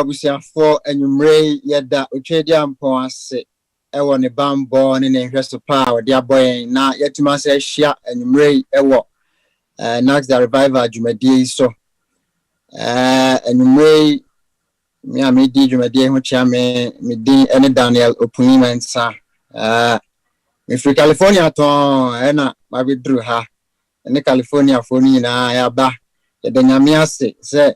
abusia for enyumre yeda otwedi ampon ase ewo ne bambo ne hweso pa de aboy na yetuma se hia enyumre ewo Nagsda revival dwumadie so enyumre me amedi dwumadie ho chia me din ene Daniel Opunimansa me free California to ena ma bedru ha ene California fo ni na ya ba yeda nyame ase se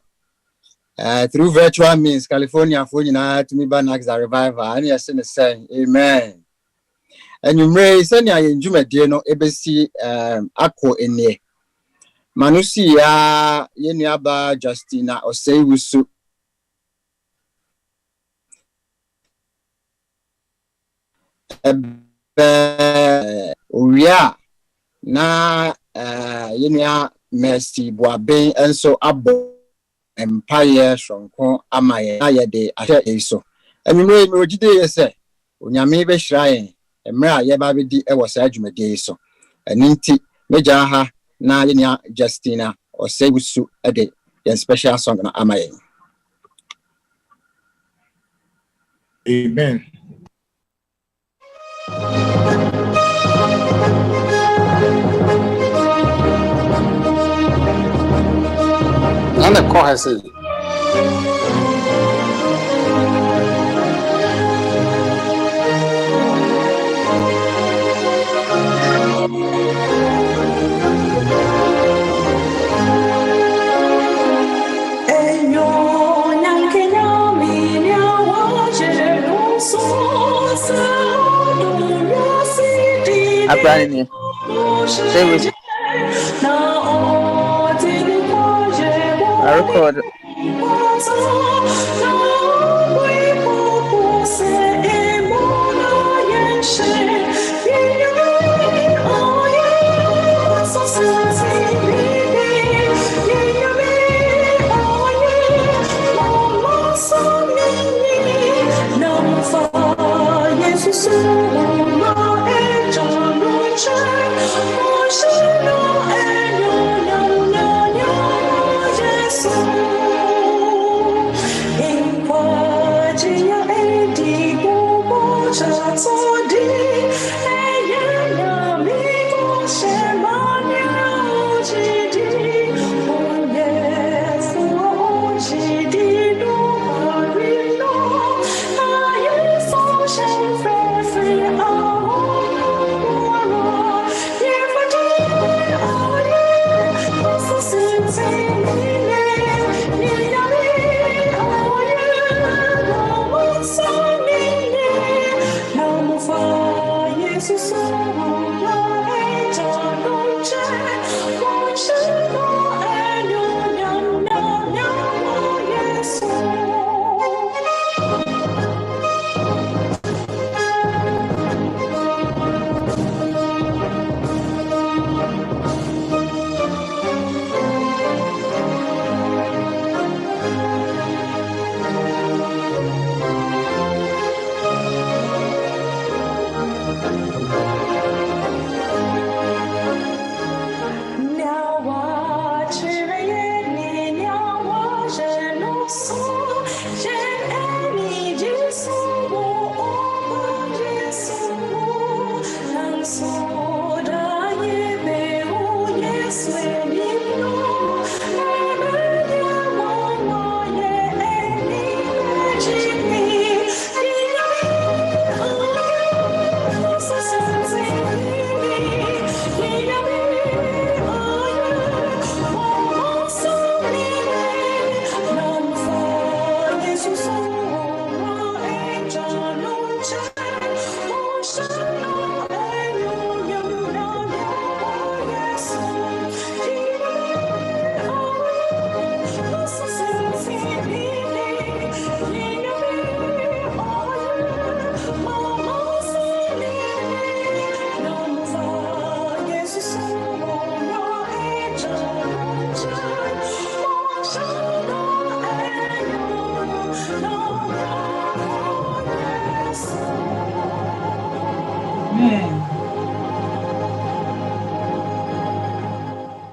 through virtual means California for nyina to me ba Nagsda revival and yes in say amen enyumre se ni ayenjumadie no ebesi akọ enie manusi ya yenu aba Justina Oseiwusu oria na yenu Mercy Boaben enso abo empire shonko amaye ayede ahye so enyumre me ogide yese onyame be hirayen emra ye ba be di ewo sa adwumade so eninti meja ha na yenia Justina Oseiwusu ede yen special song na amaye. Amen. Nana call her say Abrani say we I record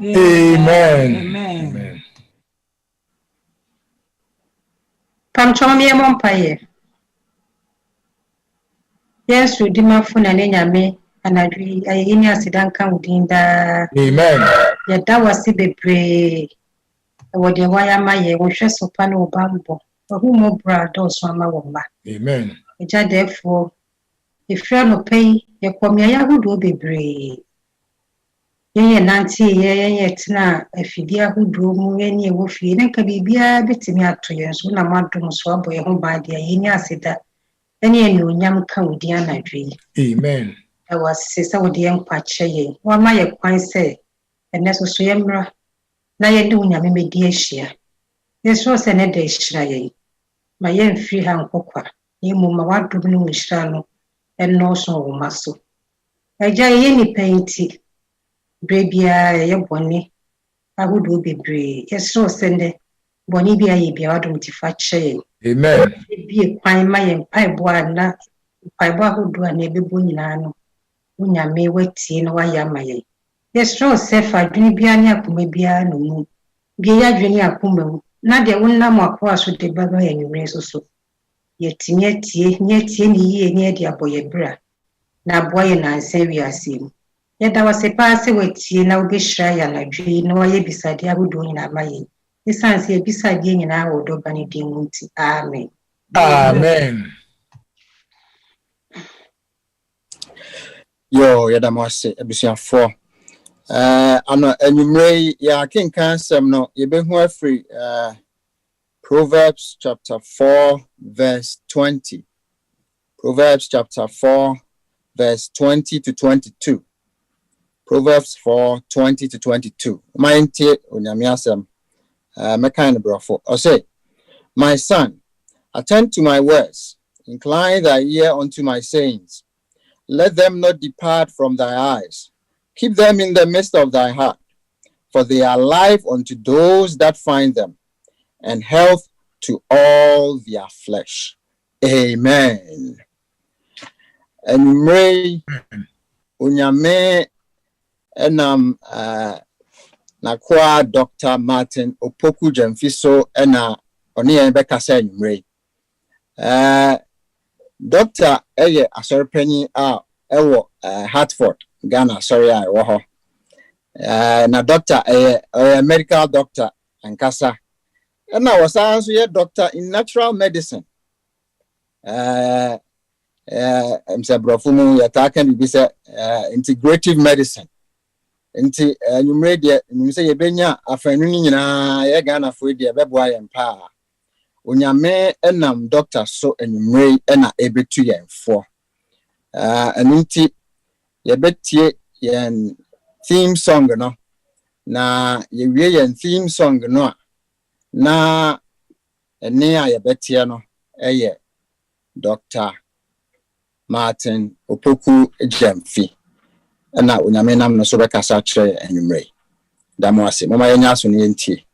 Amen. Pam Pamcho me mompaye. Yes, we dimafuna nenyame anadwi ayini asidanka udinda. Amen. Yada wasi bebre. Wode waya maye wo hwe sopa no bambo. Ohu mo brado so ama wo ma. Amen. Eja therefore ifra no pay ye komya yahudo bebre. Ye nanti ye tena afidi ahudo mu ye wo fie na ka bibia betimi ato ye so na madom so aboye ho baade ye ni aseda. Ene ene onyam ka odi anadwe. Amen. E wase se wode ye nkwache ye. Wa ma ye kwan se ene so so ye mra na ye de onyame medi ahia. Yeso se ne de hira ye. Ma ye mfiri ha nkokwa. Ye mu ma wadom no hira no eno so wo maso. Eja ye ni painti. Brebia ye boni. Ahudo bebre. Yeso se ne boni bia ye bia wadom ti fa che. Amen. Bi kwan ma ye mpaebo na mpaebo ahudo na ebebo nyina no. Unyame watie na waya ma ye. Yeso se fa dwene bia ne akoma bia no mu. Bia ya dwene akoma mu. Na de wonnam akwa so de baba ya nwumre so. Yetimie tie ni ye ni de aboye bra. Na aboye na ansa wi asem. Yeda wase pa se watie na obehira ya na dwe na waye bisade ahudo nyina ma ye. Isanse bisade nyina wo do bani de munti. Amen. Amen. Yo, yada mwase ebusiafo. Ano enumre ya kenkan sem no yebehu afri Proverbs chapter 4 verse 20. Proverbs chapter 4 verse 20 to 22. Proverbs 4 20 to 22. Mainte onyame asem mekan brofo. O say, my son, attend to my words, incline thy ear unto my sayings. Let them not depart from thy eyes. Keep them in the midst of thy heart, for they are life unto those that find them, and health to all their flesh. Amen. And may unyame enam nakwa Dr. Martin OPUKU GYAMFI so ena oni embeka say nyumre. Doctor eye asorpenyi a ewo Hartford Ghana sorry I wo ho na doctor medical doctor ankasa na wasan so ye doctor in natural medicine brofumu yata kan bi say integrative medicine nti nyumre de nyum say ye benya afanu ni nyina ye Ghana fo de beboa ye mpa onyame enam doctor so enyumre na ebetu ye mfo anunti ye betie yen theme song no na ye wie yen theme song no na ene a ye betie no eye Dr. Martin OPUKU GYAMFI na onyame nam no so bekasa kire enyumre damo ase mama yenya so ne yentie.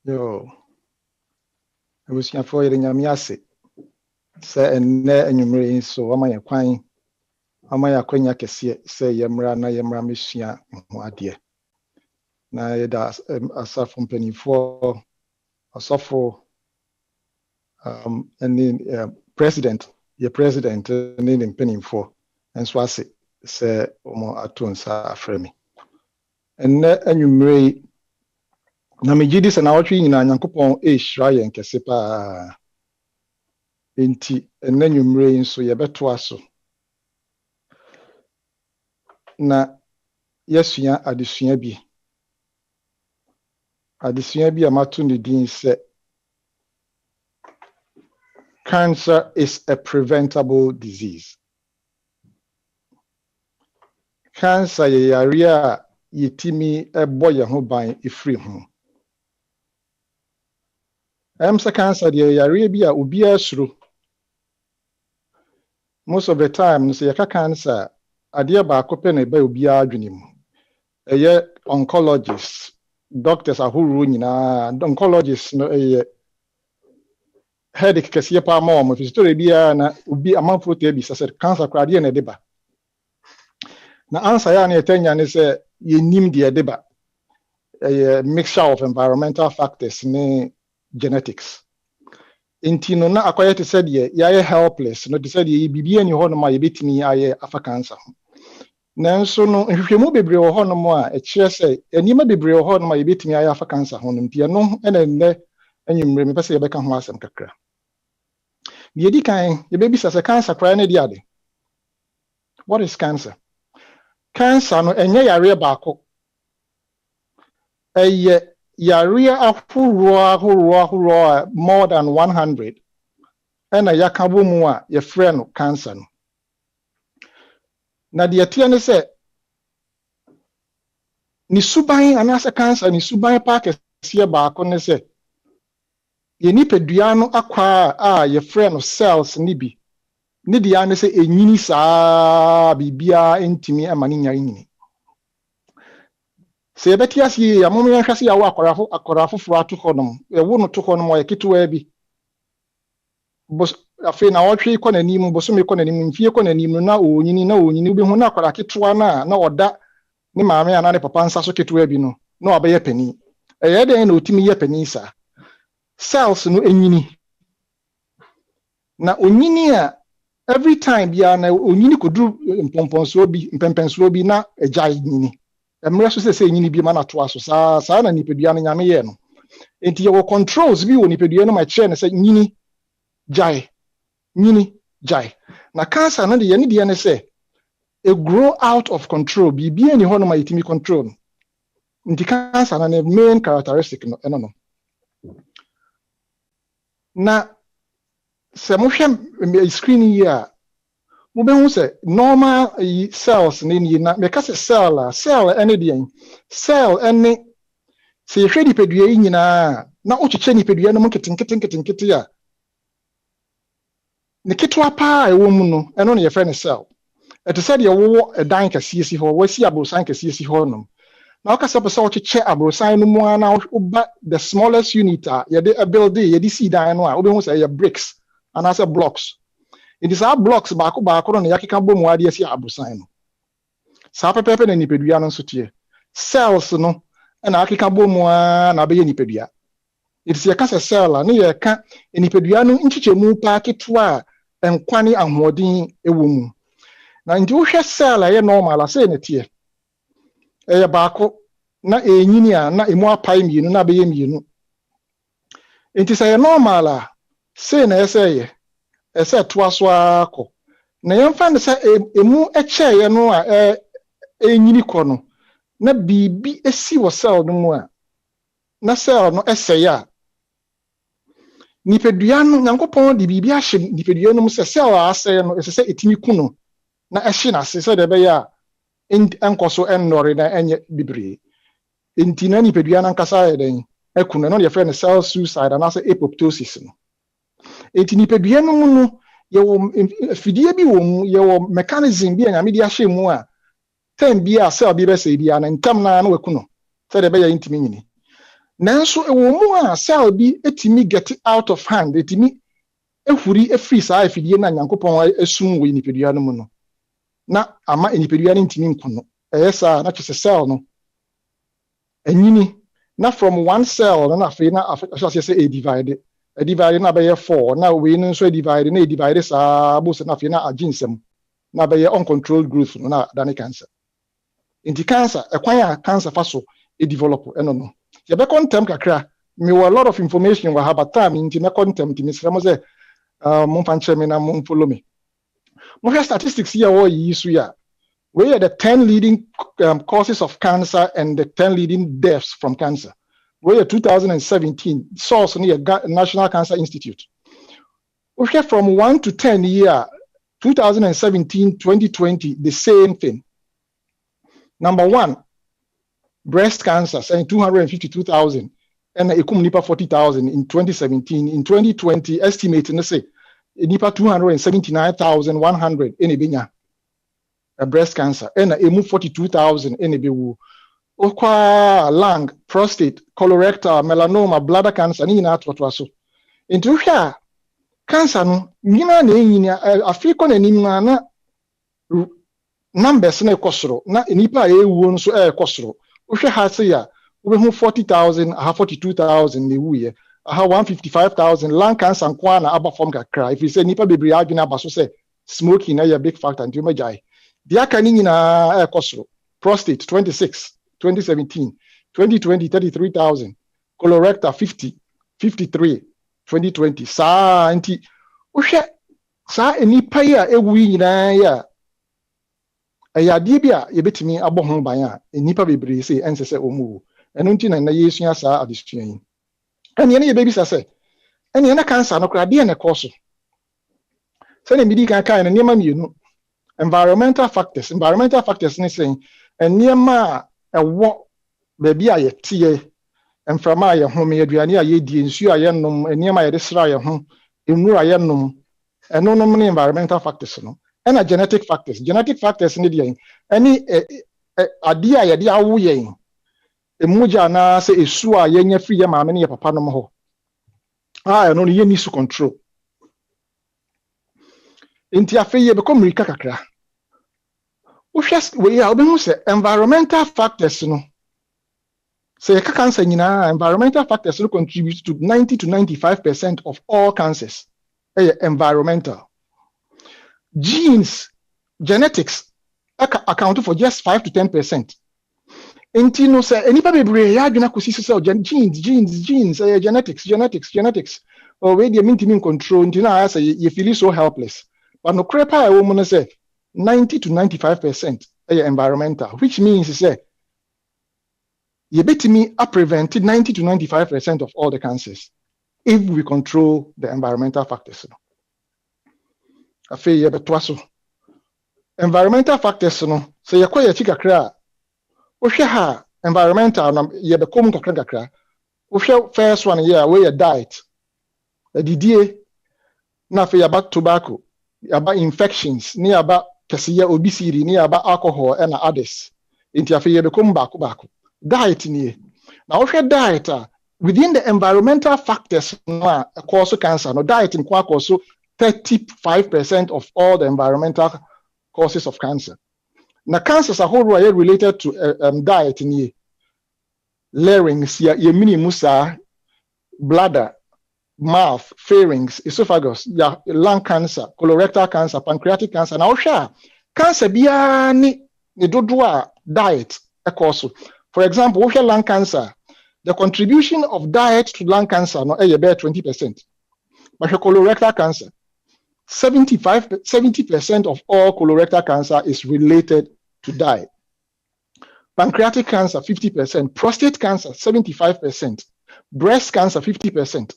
Yo, I was here for Yamiase. Say, and ne and you marine so am I a quine? Am I a quenya cassia? Say, Yamra, na Yamra Missia, my dear. Na that's a self company for a software, and then president, your president, and then penny for, and so I say, more at once, frame. And you marry. Na me gidi se na wotwe nyina Nyankopon ehira yen kese pa enti enanwumre nso ye beto aso na yesua adesua bi amato ne din se cancer is a preventable disease. Cancer ye yare a yetimi ebo ye ho ban efiri ho. Say cancer the yare bi a obi asuro. Most of the time say yaka cancer ade ba akope na ba obi adwene mu. Eye oncologists, doctors ahuru nyina, oncologists no headache kese pa ma o story bia na obi amanfo te bi say cancer kra de na deba. Na answer ya na etanya ne say yenim de deba. A mixture of environmental factors ne genetics. Intino na akwaya te said ye ya helpless no te said ye bibia ni ho no ma ye betimi aye afa cancer. Nanso no hwehwemu bebre wo ho no mo a e kire say enima bebre wo ho no ma ye betimi aye afa cancer ho no ntia no ene enwumre me pese ye beka ho asem kakra. Ye di kan ye bebi say cancer kra na di ade. What is cancer? Cancer no enye yare baako. Eye yare ahoro more than 100 ena yakabo mu a ye frɛ no cancer no. Na de tie ne sɛ ni suban anase cancer ni suban pa kɛseɛ baako ne sɛ ye nipadua no akwa a ye frɛ no cells ni bi ne de ya ne sɛ enyini saa bibia entimi ama ne nyare nyini. Se beti asi ya momo yanhwase ya wo akorafo ato honom e wo no to honom o yeketewa bi bos afi na wotwe iko na nim boso me iko na nim mfie iko na nim na onyini bi hu na akoraketewa na oda ne maame ana ne papa nsa so ketewa bi no na obeye pani e ye den na otimi ye pani sa cells no enyini na onyini a every time bia na onyini koduru mpempenso bi na ejai nyini. Emre so say nyini bi ma na to aso saa na nipadua no nyame ye no enti ye wo controls bi wo nipadua no ma kire ne say nyini jai na cancer no de ye ne de ne say e grow out of control bi ani ho no ma yitimi control no nti cancer na ne main characteristic no eno no na se mo hwɛ screen yi a mo be hu say normal cells ni na me ka say cell ene de cell ene se hwɛ nipadua yi nyina na o kyekyɛ nipadua no mo ketenkete a ne ketwa pa e wo mu no eno ne ye frɛ ne cell ete said ye wo edan kɛseɛ si hɔ wasi abrosan kɛseɛ si hɔ no na aka sɛ pɛ o kyekyɛ abrosan no mu ana oba the smallest unit a ye de build ye de see dan no a obe hu sɛ ye bricks and as blocks. It is our blocks baako no yakeka bom ade asi abrosan no. Saa pepepe na nipadua no nso tie. Cells no na akeka bɔ mu a na abɛyɛ nipadua. It's a cancer cell and you can in Ipeduano inchichemu paketua and quani and hoarding a woman. Now in the cell I normal I say in it here. A barco na a ninia na a more pime you na be you know. It is a normal say na say a set twaswako. Na young fan say a mu a chair no a unicorn na bibi a see was cell no more. Na cell no essay. Nipadua no Nyankopɔn de biribi ahye nipadua no mu sɛ sɛ asɛ no ɛsɛ sɛ etimi ku no na ɛhye na sɛ de bɛyɛ a ɛnkɔ ɛnnɔre na ɛnyɛ bibree enti na nipadua no ankasa yɛ den ɛku no yɛ frɛ no cell suicide anaasɛ apoptosis no enti nipadua no mu no yɛwɔ fidie bi wɔ mu yɛwɔ mechanism bi a Nyame de ahyɛ mu a time bi a cell bi bɛsɛ bi a na ntam na waku no sɛ de bɛyɛ ntimi nyini nanso ewo mu a cell bi etimi get out of hand etimi ehuri efiri saa afidie na Nyankopɔn esum wɔ nipadua no mu no na ama nipadua no ntimi nkono ɛyɛ saa na kyerɛ cell no enyini na from one cell na afei na afɛ sɛ divide na bɛyɛ 4 na we no nso divide saa bo sɛ na afei na aginsɛm na bɛyɛ uncontrolled growth no na dane cancer nti cancer ɛkwan a cancer fa so develop ɛno no yɛbɛ contem kakra me were a lot of information wɔ ha but time nti me contem nti mesrɛ mo sɛ momfa nkyerɛ me na follow me mohwɛ statistics here wɔ yi so ya we are the 10 leading causes of cancer and the 10 leading deaths from cancer we are 2017 source near National Cancer Institute we have from 1 to 10 year 2017 2020 the same thing. Number 1, breast cancer, saying 252,000, and ekum nipa 40,000 in 2017. In 2020, estimating to say nipa 279,100 in Ibinya, a breast cancer, and emu 42,000 in Ibiwu. Okwa lung, prostate, colorectal, melanoma, bladder cancer, ni na atwa so. Into here, cancer no, nina ne Africa na nina na numbers na ekosoro na nipa ewu nso ekosoro. Uhwe ha se ya we hu 40,000 aha 42,000 ne wuye aha 155,000 lung cancer nkwa na aba form kakra if you say nipa bebre adwena aba so say smoking na ya big factor nti o majai dia ka ni nyina ekosoro prostate 26 2017 2020 33,000 colorectal 50 53 2020 sa nti uhwe sa nipa ya ewu nyina ya ayade bi a yebetimi abɔ ho ban a nipa bebree sɛ ɛnse sɛ ɔmu ɛno nti na Yesu asa adesua yi ɛne ne yebebisa sɛ ɛne na cancer no kora de ne kɔ so sɛ ne midi kan kan ne nneɛma mienu environmental factors ne sɛ nneɛma a ɛwɔ baabi a yɛteɛ mframa a yɛhome aduane a yɛdie nsuo a yɛnom nneɛma a yɛde sra yɛ ho nnuro a yɛnom ɛno nom ne environmental factors no ɛna genetic factors ne deɛ ɛne ade a yɛde awo yɛn emugya na sɛ esu a yɛnya firi yɛ maame ne yɛ papa nom hɔ ɛno no yɛni su control nti afei yɛbɛkɔ mmirika kakra wohwɛ wei a wobɛhu sɛ environmental factors no sɛ yɛka cancer nyinaa environmental factors no contribute to 90 to 95% of all cancers ɛyɛ environmental. Genes, genetics account for just 5 to 10%. Enti no say enipa bebree ya adwena kosi sɛ genes genetics or we dey mean control nti na say you feel so helpless but no crepa e wo mu no say 90 to 95% environmental which means say you betimi a prevent 90 to 95% of all the cancers if we control the environmental factors. Afei yɛbɛtoa so environmental factors no sɛ yɛkɔ yɛkyi kakra wohwɛ ha environmental na yɛbɛkɔ mu kakra wohwɛ first one yɛ a wɔyɛ diet adidie na afei yɛaba tobacco yɛaba infections ne yɛaba kɛseyɛ obesity ne yɛaba alcohol ɛna others nti afei yɛbɛkɔ mu baako diet nie na wohwɛ diet a within the environmental factors no a ɛkɔ so cancer no diet nko akɔ so 35% of all the environmental causes of cancer. Now, cancers are whole related to diet in ye. Larynx, ye minimusa, bladder, mouth, pharynx, esophagus, lung cancer, colorectal cancer, pancreatic cancer. Now, cancer biani the dodua diet also. For example, lung cancer, the contribution of diet to lung cancer no about 20%. But colorectal cancer, 70% of all colorectal cancer is related to diet. Pancreatic cancer, 50%. Prostate cancer, 75%. Breast cancer, 50%.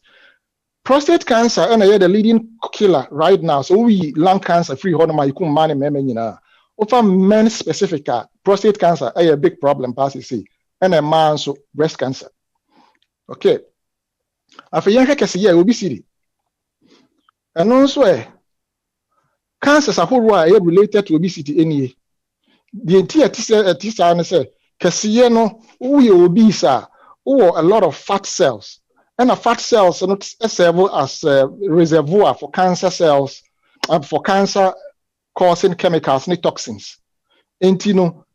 Prostate cancer, and the leading killer right now. So we lung cancer free honor you couldn't manage men. Over men specific prostate cancer a big problem, pass you see. And a man so breast cancer. Okay. After young can see obesity. And also cancers are whole related to obesity any. The entire tisa say kasiye no we obese or a lot of fat cells. And the fat cells are not serve as a reservoir for cancer cells and for cancer causing chemicals and toxins. And you know,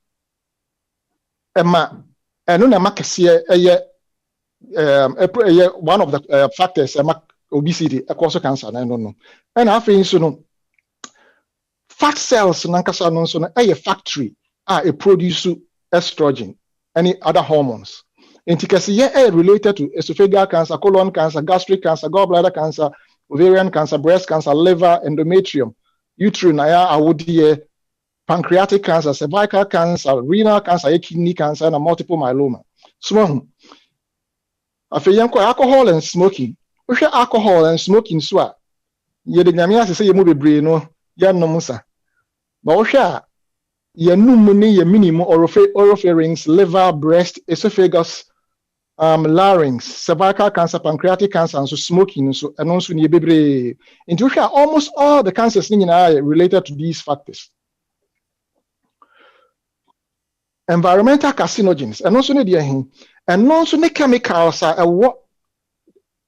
one of the factors obesity cause cancer. I don't know. And I think you know, fat cells nankasa no so a factory a produce estrogen, any other hormones. And related to esophageal cancer, colon cancer, gastric cancer, gallbladder cancer, ovarian cancer, breast cancer, liver, endometrium, uterine, pancreatic cancer, cervical cancer, renal cancer, kidney cancer, and multiple myeloma. So, alcohol and smoking. We share alcohol and smoking. So, you the Nyamia say you move brain no, ya no musa. But we share ye numuni ye minimum oropharynx, liver, breast, esophagus, larynx, cervical cancer, pancreatic cancer, and so smoking, so and also in bebre. In almost all the cancers are related to these factors. Environmental carcinogens, and also the chemicals are what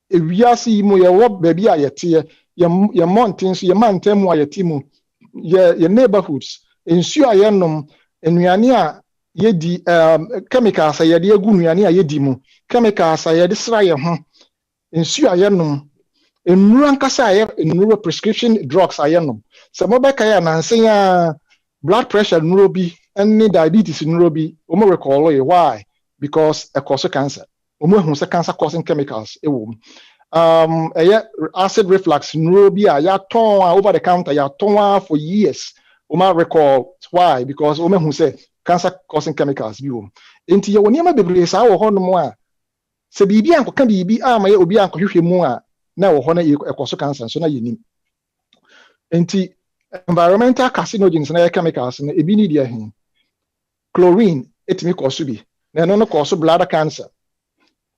we are seeing more what baby are your mountains, your mountain, your neighborhoods, ensure yenum, and yedi chemicals ayede egu nuane ayedi mu chemicals ayede sra ye ho nsu ayenum enuru ankasa aye enuru prescription drugs ayenum se mobeka ya nansen ya blood pressure nuru bi any diabetes nuru bi omo recall ye why because e cause cancer omo hu se cancer causing chemicals e wo acid reflux nuru bi ya ton over the counter ya ton for years omo recall why because omo hu se cancer causing chemicals bi wo enti ye woni ma bebre sa wo ho no mo a se bibi anko ka bibi ama ye obi anko hwehwe mu a na wo ho na ekoso cancer so na yenim enti environmental carcinogens na chemicals na ebi ni dia hin chlorine etimi cause bi na no cause bladder cancer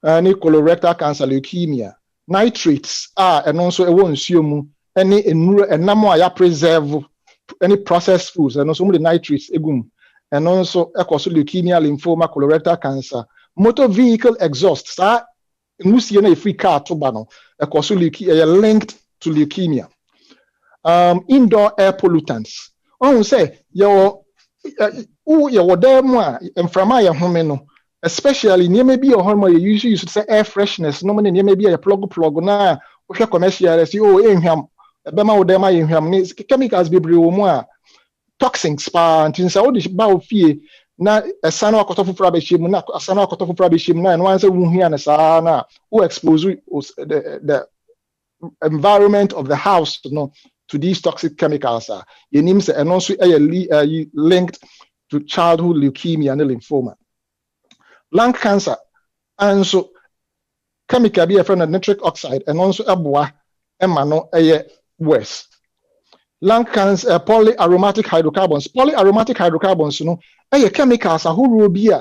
ani colorectal cancer leukemia nitrates eno nso ewo nsuo mu ene enuru enam a ya preserve any processed foods eno so mu the nitrates egum and also leukemia, lymphoma, colorectal cancer, motor vehicle exhaust. Sa musi na free car to bano. Linked to leukemia. Indoor air pollutants. On say your demo enframa ya homeno. Especially near maybe your home you usually use to say air freshness. No near maybe a plug na. Osha commercial see eham. Bema odema eham. Chemicals be briwo toxins pa ntinsa wo de ba ofie na esano akotofo fra behim na asano akotofo fra behim na no answer wu hia na sa na who expose the environment of the house to these toxic chemicals yenim se and also linked to childhood leukemia and lymphoma, lung cancer, and so chemical be a friend of nitric oxide and also aboa emano worse. Lung cancer, polyaromatic hydrocarbons. Polyaromatic hydrocarbons, chemicals are who be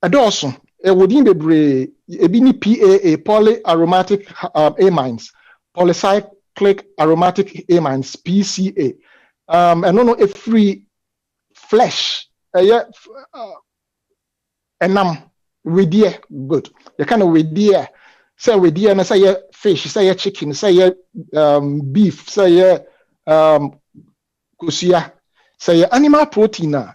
adorson. Within the brain, ebini PAA, polyaromatic amines, polycyclic aromatic amines, PCA. And no a free flesh. Enam with dear good. You kind of with dear. Say with dear and say fish, say chicken, say beef, say kosua say animal protein na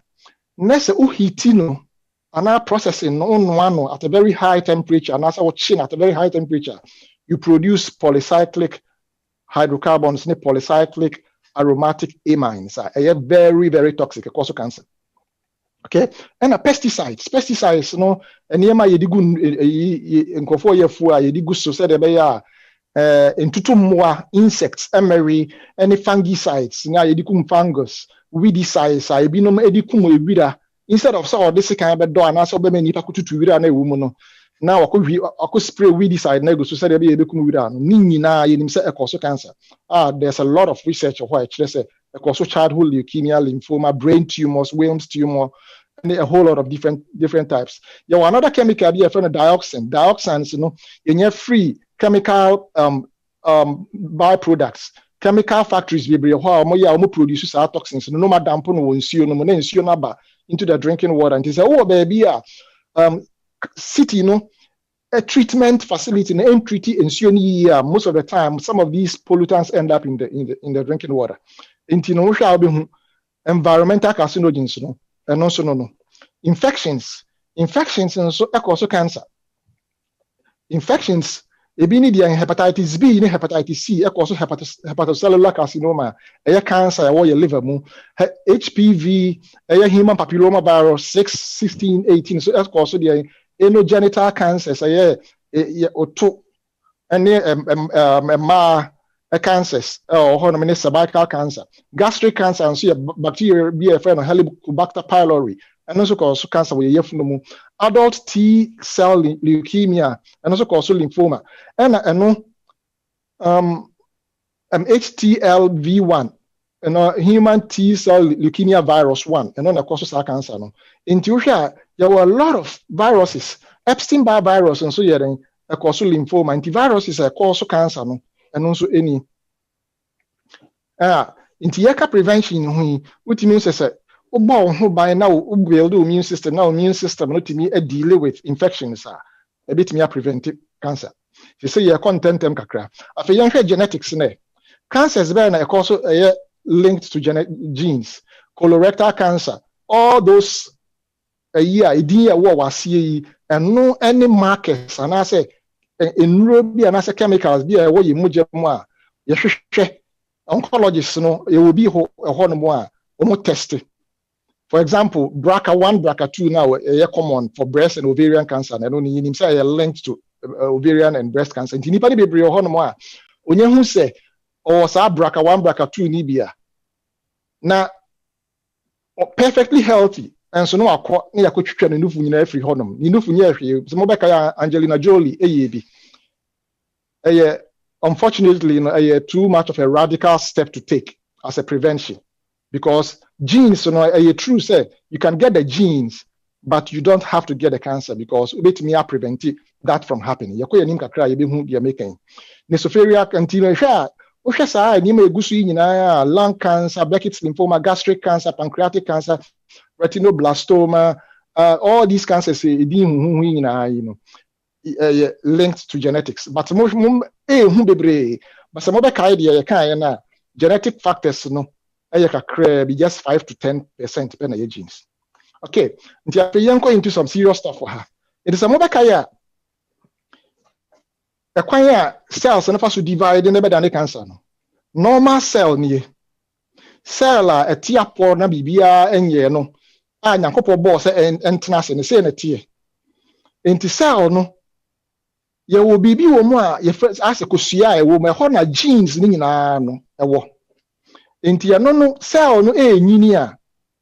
say uhitino and processing no at a very high temperature and as chin at a very high temperature you produce polycyclic hydrocarbons ne polycyclic aromatic amines very very toxic cause cancer. Okay, and pesticides no enema yedigu nkofo yefu yedigu so say be ya entutumwa insects emery any fungicides na yedikum fungus weedicides ebinom edikum ewira instead of so this kind be do na so be mani pa kututu wira na ewu mu no na wako spray weedicide na go so say be yebekum wira no ni nyina yenim say e cause cancer. There's a lot of research why it say e cause childhood leukemia, lymphoma, brain tumors, Wilms tumor, and a whole lot of different types. You have another chemical here for dioxin. Dioxins, you know, in free chemical byproducts. Chemical factories we produce our toxins. No matter dampen into the drinking water. And they say, oh baby, city, you know, a treatment facility, an treaty ensure most of the time some of these pollutants end up in the drinking water. Into no environmental carcinogens, you know, and also no infections and so also cancer. Infections ebini dia hepatitis B ne hepatitis C also hepatocellular carcinoma cancer your liver mu HPV human papilloma virus 6 16 18 so also dia anogenital cancers oto and cancers or cervical cancer, gastric cancer and so bacteria be a friend of Helicobacter pylori and also cause cancer with adult T cell leukemia and also cause lymphoma and HTLV1 and human T cell leukemia virus 1 and then causes cancer. In Tunisia, there were a lot of viruses, Epstein-Barr virus and so cause lymphoma, antiviruses cause cancer and also any into prevention what means is by now build immune system not to me a deal with infections a bit me prevent cancer. You say your content them kakra after young genetics cancers be also linked to genes, colorectal cancer, all those and no any markers and I say in ruby and as a chemicals be what you mujam oncologists no it will be almost tested. For example, BRCA1, BRCA2 now common for breast and ovarian cancer and only in himself linked to ovarian and breast cancer. In Nipani be brio honmoa onye hu say or sa BRCA1, BRCA2 nibia na perfectly healthy and so no akọ na yakotwetwa no nufu nyina afri honum ni nufu nya ahwe so mo beka ya Angelina Jolie eyebi unfortunately too much of a radical step to take as a prevention because genes true say you can get the genes but you don't have to get the cancer because me prevent that from happening yakoya nim kakra ye be hu dia making nesopharia continue hwa sa ni ma egusu nyina lung cancer, Burkitt's lymphoma, gastric cancer, pancreatic cancer, retinoblastoma, all these cancers linked to genetics but but some other kind genetic factors no be just 5 to 10% depending on genes. Okay, go into some serious stuff for her. It is some other kaya cells and first to divide in the cancer. Normal cell ni cell a tia por na bibia enye no nyakopo boss entena se ne say na tie. Enti cell no ye wo bibi wo mu a ye first as kosua e wo me ho na genes ni nyina no e wo. Enti ya no cell no nyini a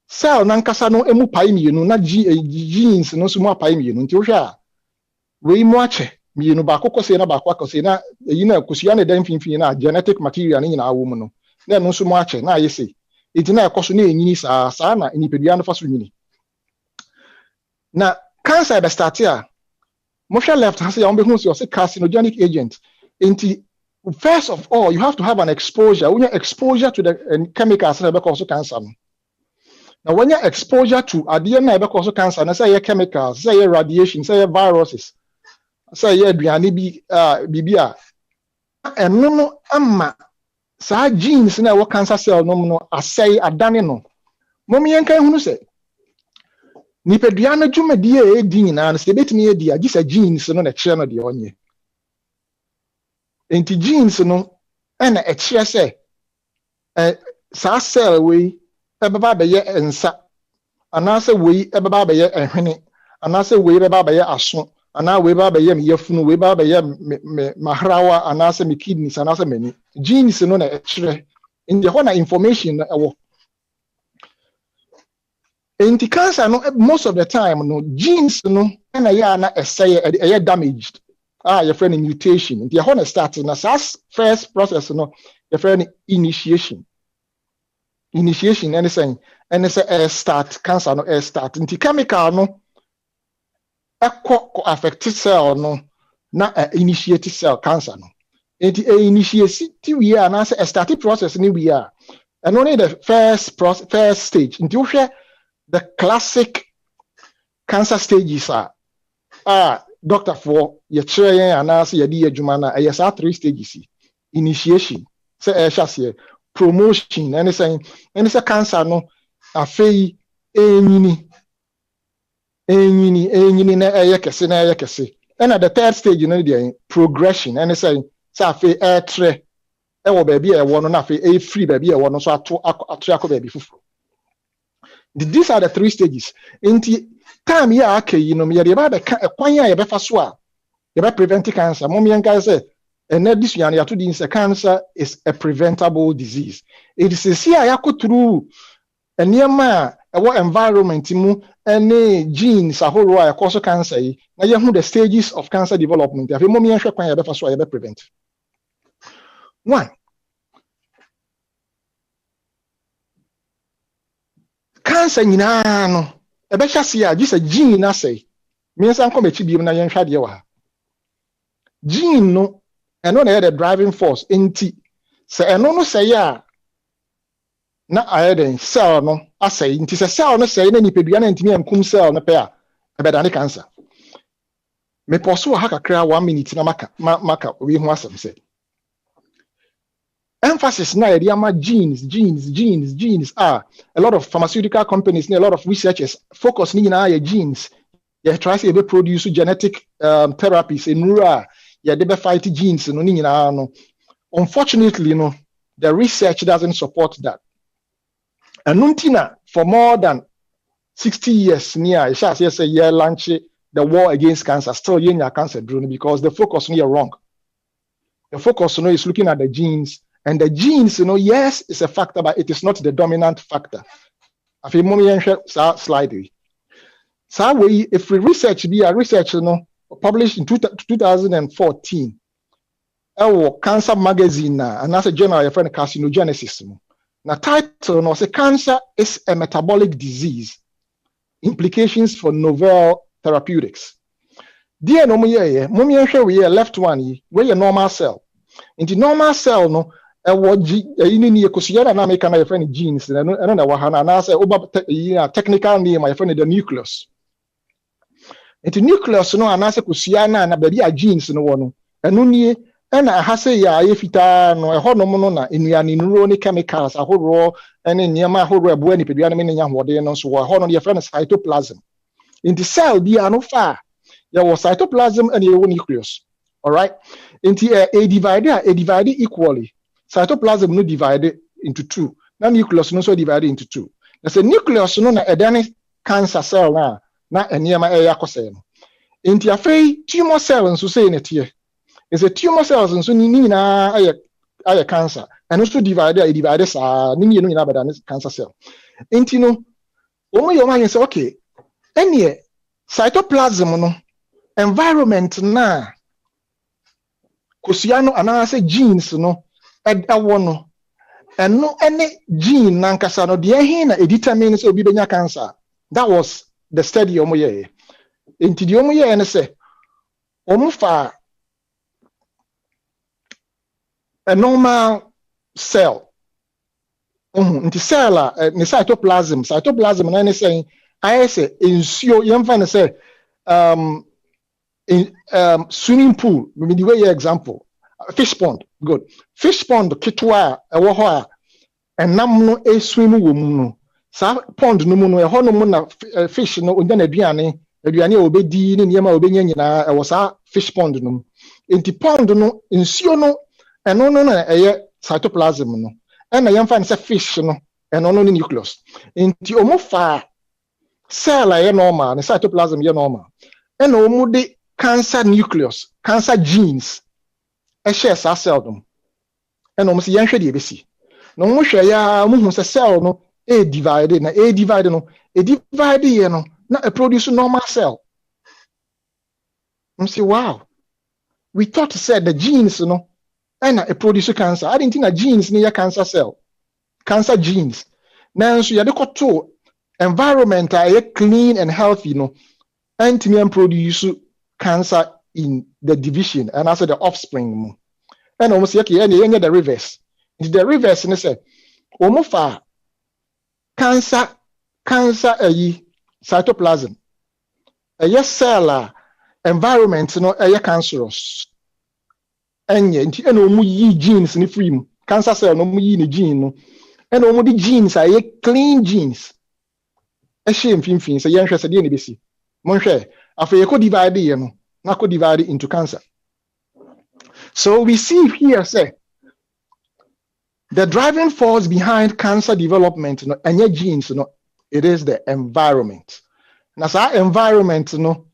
cell na nkasa no emu pai mienu na genes no so mu pai mienu nti wo hwa a we mu ache mienu ba kokose na ba kwakose na yi na kosua na dan finfin na genetic material ni nyina wo mu no na no so mu ache na ayese enti na ekoso na nyini saa na nipadua no fa so nyini na cancer be start here Moshe left has a carcinogenic agent. First of all, you have to have an exposure. When you're exposure to the chemicals, that cause cancer. Now, when you're exposure to DNA, that cause cancer, and say chemicals, say radiation, say viruses, say bibia, and no amma sa genes na wo cancer cell no asɛe adane no momi yenka hunu sɛ nipadua no dwumadie a edi nyinaa no sɛ betumi edi agye sɛ genes no na kyerɛ no de onye enti genes no na ɛkyerɛ sɛ sa cell we ɛbɛba bɛyɛ ensa anaasɛ we ɛbɛba bɛyɛ ehwene anaasɛ we ɛbɛba bɛyɛ aso ana we ɛbɛba bɛyɛ meyafunu we ɛbɛba bɛyɛ mahrawa anaasɛ me kidneys anaasɛ mani genes no na ɛkyerɛ enti hɔ na information na ɛwɔ enti cancer no most of the time no genes no na yɛ ana ɛyɛ damaged your friend mutation enti hɔ na start na first process no your friend initiation and say start cancer no start nti chemical no affect cell no na initiate cell cancer no nti initiate we are na say start process ni we are and only the first stage nti wo hwɛ the classic cancer stages are doctor for ye kyerɛ yɛn anaasɛ yɛde yɛ adwuma na ɛyɛ saa 3 stages initiation sɛ ɛhyɛ promotion and say cancer no afei enyini na ɛyɛ kɛse and at the third stage no dey progression and say afei ɛtrɛ ɛwɔ baabi a ɛwɔ no na afei free baabi a ɛwɔ no so ato akɔ baabi foforo these are the 3 stages nti time ya akayi no me ba be ka ekwan a ye befa so a ye be prevent cancer mom yen kan say ena disuan ya to din say cancer is a preventable disease it is see a yakoturu eniema ewo environment mu ene genes ahoro a yakoso cancer yi na ye hu the stages of cancer development afi mom yen hwe kwan ye befa so a ye be prevent one cancer nyina no ebe hwase a gisa gene na sei me nsan kom echi biem na yen hwade wa gene no eno na the driving force enti se eno no sei a na ayeden cell no asei enti se cell no sei na nipadua na ntimi ankum cell no pe a ebe da ne cancer me poso ha kakra 1 minute na maka we hu asem se emphasis na area ma genes are a lot of pharmaceutical companies a lot of researchers focus ni na genes they try to be produce genetic therapies in rural they be fight genes no ni na no unfortunately no the research doesn't support that and nuntina for more than 60 years near I shall say year launch the war against cancer still yenya cancer drone because the focus no wrong the focus no is looking at the genes. And the genes, yes, is a factor, but it is not the dominant factor. I feel mommy slide. So we, if we research published in 2014, our cancer magazine and that's a journal of carcinogenesis. Now title no say cancer is a metabolic disease. Implications for novel therapeutics. Dear no mommy we left one where your normal cell. In the normal cell no ini ekosiyana na make na friend genes na na wa hana na say technical name my friend the nucleus into nucleus no anase kosiyana na baabi a genes no wo no eno nie na ha say ya yefita no ehonom no na enuane nuro ne chemicals ahoro ene niema ahoro abo ani pedua no me nya hode no so wo ho no the friend cytoplasm in the cell bi ano fa ya wo cytoplasm and your nucleus all right into a divide equally cytoplasm no divided into 2 na nucleus no so divided into 2 na say nucleus no na edane cancer cell na eniema yakose no enti afei tumor cells so say netie is a tumor cells so ni na aye cancer and also divide sa ni no nyina bedane cancer cell enti no omo yo man say okay enie cytoplasm no environment na kosiano anase genes no edawo no eno ene gene nankasa no de ehin na determine say obi benya cancer. That was the study omo ye enti de omo ye ne say omo fa a normal cell nti cell ne cytoplasm na ne say I say insuo yemfa ne say in swimming pool, maybe the way example, fish pond. Good. Fish pond kitwa ewo ho a enam no eswim wo mu no. Sa pond no mu no eho no mu na fish no onya na aduane a obedi ne niam a obenya nyina ewo sa fish pond no. Enti pond no nsuo no eno no na eye cytoplasm no. Na yɛmfa ne sɛ fish no ɛno no ne nucleus nti ɔmo fa cell a normal ne cytoplasm yɛ normal ɛna ɔmo de cancer nucleus cancer genes ɛhyɛ saa cell no ɛna ɔmo sɛ yɛnhwɛ deɛ ɛbɛsi na ɔmo hwɛ ya ɔmo hu sɛ cell no divide na divide no divide yɛ no na produce normal cell. Say wow, we thought said the genes no and produce cancer. I didn't think that genes near cancer cell, cancer genes. Now, so you have to environment clean and healthy, and to produce cancer in the division and also the offspring. And almost the reverse. It's the reverse, and say, almost cancer cytoplasm. A cell environment cancerous. Enye nti ena omu yi genes ni free mu cancer cell no mu yi ni gene no ena omu di genes aye clean genes e hye mfimfin se yenhwe se de ne besi monhwe afei ko divide ye no na ko divide into cancer. So we see here say the driving force behind cancer development no enye genes no, it is the environment. Na sa environment no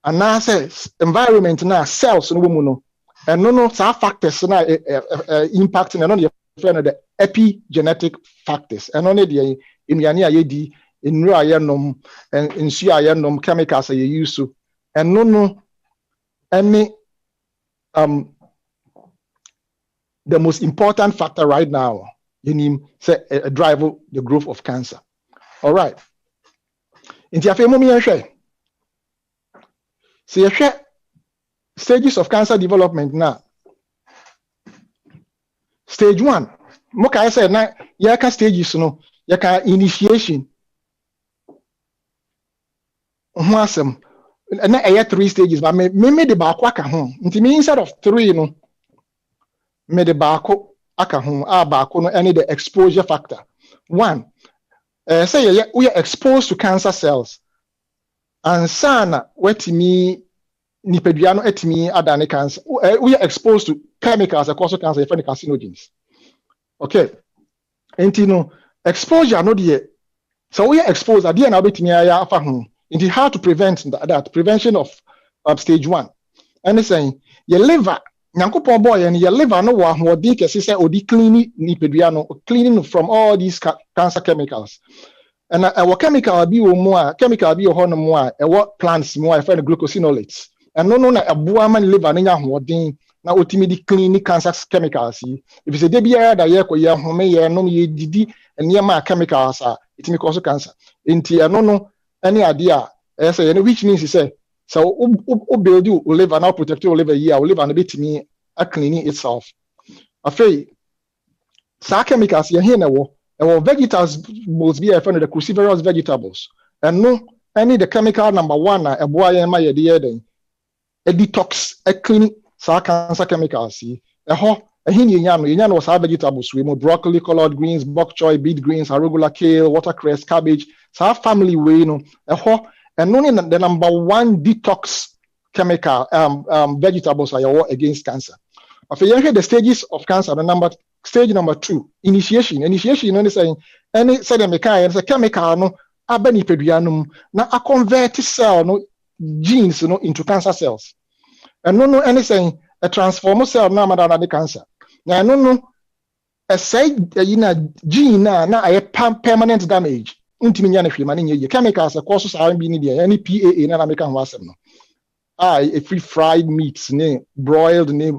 analysis environment na cells no mu no and no factors na impact na no the epigenetic factors and only the imyani ayedi inru ayenom and insu ayenom chemicals aye use and no any the most important factor right now in him say drive the growth of cancer. All right, inti afi mo mi ehwe see ehwe stages of cancer development now. Stage 1. Moka I said na yaka stages no yaka initiation. Asem na 3 stages but me the baako aka ho. Nti me instead of 3 no me the baako aka ho baako no any the exposure factor. 1. Say we are exposed to cancer cells. And sana wetimi nipeduano etimi adane cancer. We are exposed to chemicals that cause cancer, different carcinogens. Okay. Enti exposure no de. So we are exposed at the end of betimi aya afa ho. Enti how to prevent that prevention of stage 1. And saying your liver nyankopon boy and your liver no wa ho di kese say odi clean nipeduano cleaning from all these cancer chemicals. And our chemical bi wo mu a chemical bi ho no mu a plants mu a friend glucosinolates. And no na abua man liver na nya hoden na otimi di clean cancer chemicals. If you say dey bia da ye koye home ye no ye didi enema chemicals a itimi cause cancer. Enti no any idea say which means say so build you liver now protect your liver here liver na betimi a cleaning itself. Afei sa chemicals ye here na wo vegetables must be a friend of the cruciferous vegetables. And no any the chemical number 1 na eboa ye ma ye de a detox, a clean cancer chemicals. Yenya was our vegetables. We more broccoli, collard greens, bok choy, beet greens, arugula, kale, watercress, cabbage. So our family way, and only the number 1 detox chemical vegetables are against cancer. If you hear the stages of cancer, stage number 2, initiation. Initiation only saying any say chemical no abeni peduanum na a convert cell no genes into cancer cells. And no anything a transformer cell na madana the cancer. Now no a say gene na a permanent damage. Untimi nyane hwe mane nye chemicals causes are be need any PAA na American wasem no. A free fried meats ne broiled ne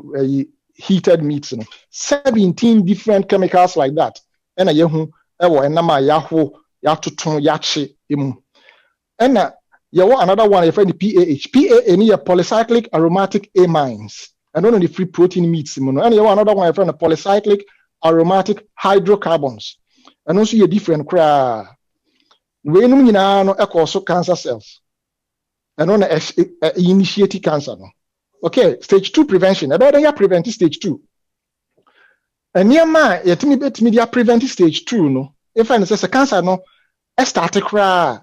heated meats no. 17 different chemicals like that. And a yehu ewo enama yaho yatoton yache emu. And you want another one, you find the PAH. PAH is polycyclic aromatic amines. I don't know the free protein meats. And you want another one, you find the polycyclic aromatic hydrocarbons. And also a different crowd. We know also cancer cells. And on initiate cancer. Okay, stage 2 prevention. I better prevent stage 2. and near my yet me bet media prevent stage 2 no if I say cancer no start to cry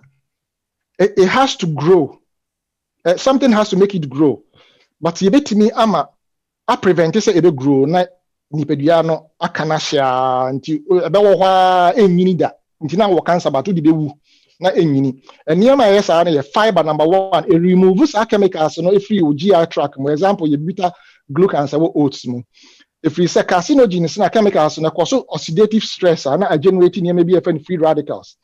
it has to grow something has to make it grow but you bet me ama a prevent say it grow na nipadua no akana hia nti ebe wo hwa enyini da nti na wo cancer ba to di bewu na enyini eniema yes are na fiber number 1 it removes chemicals no if you GI tract for example you beta glucans wo oats mu if you say carcinogens na chemicals na cause oxidative stress na generate niema bi free radicals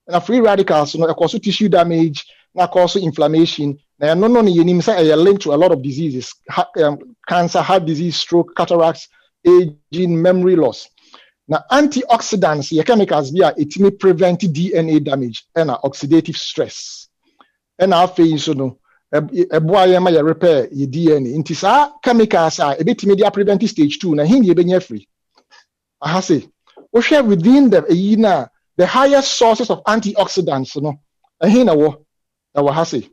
na free radicals no cause tissue damage na cause inflammation na no yenim say a link to a lot of diseases cancer, heart disease, stroke, cataracts, aging, memory loss. Now, antioxidants, your chemicals, it may prevent DNA damage and oxidative stress. And our face, you know, a boy repair your DNA. Into sa chemicals are a bit media prevent stage 2. Now, here you free. I say, we share within the highest sources of antioxidants, you know, and here now, say.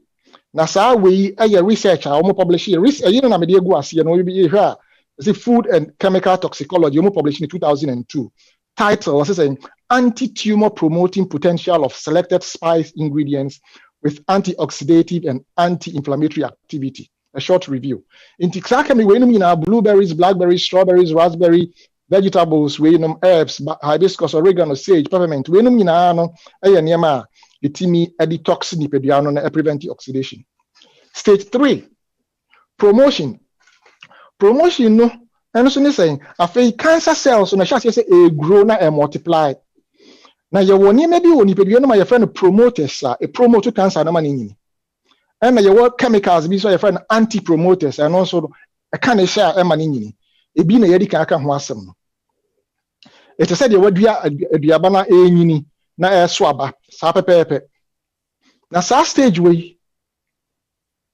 Now, sa we a research, I almost publish here. You know, na media go as you know, we here. The Food and Chemical Toxicology, published in 2002. Title is saying anti-tumor promoting potential of selected spice ingredients with antioxidative and anti-inflammatory activity. A short review. In Tixakami, we know blueberries, blackberries, strawberries, raspberry, vegetables, we know herbs, hibiscus, oregano, sage, peppermint. We know itimi detox nipediano na prevent oxidation. Stage 3, promotion no and so saying after cancer cells na shall say a grow na and multiply na ye woni maybe woni pedua no my friend promoters a promote cancer na manini and na ye chemicals bi so your friend anti promoters and also a can share e manini e bi na ye di kan aka ho asem no it said ye wadua aduaba na enyini na so aba sa pepepe na sa stage we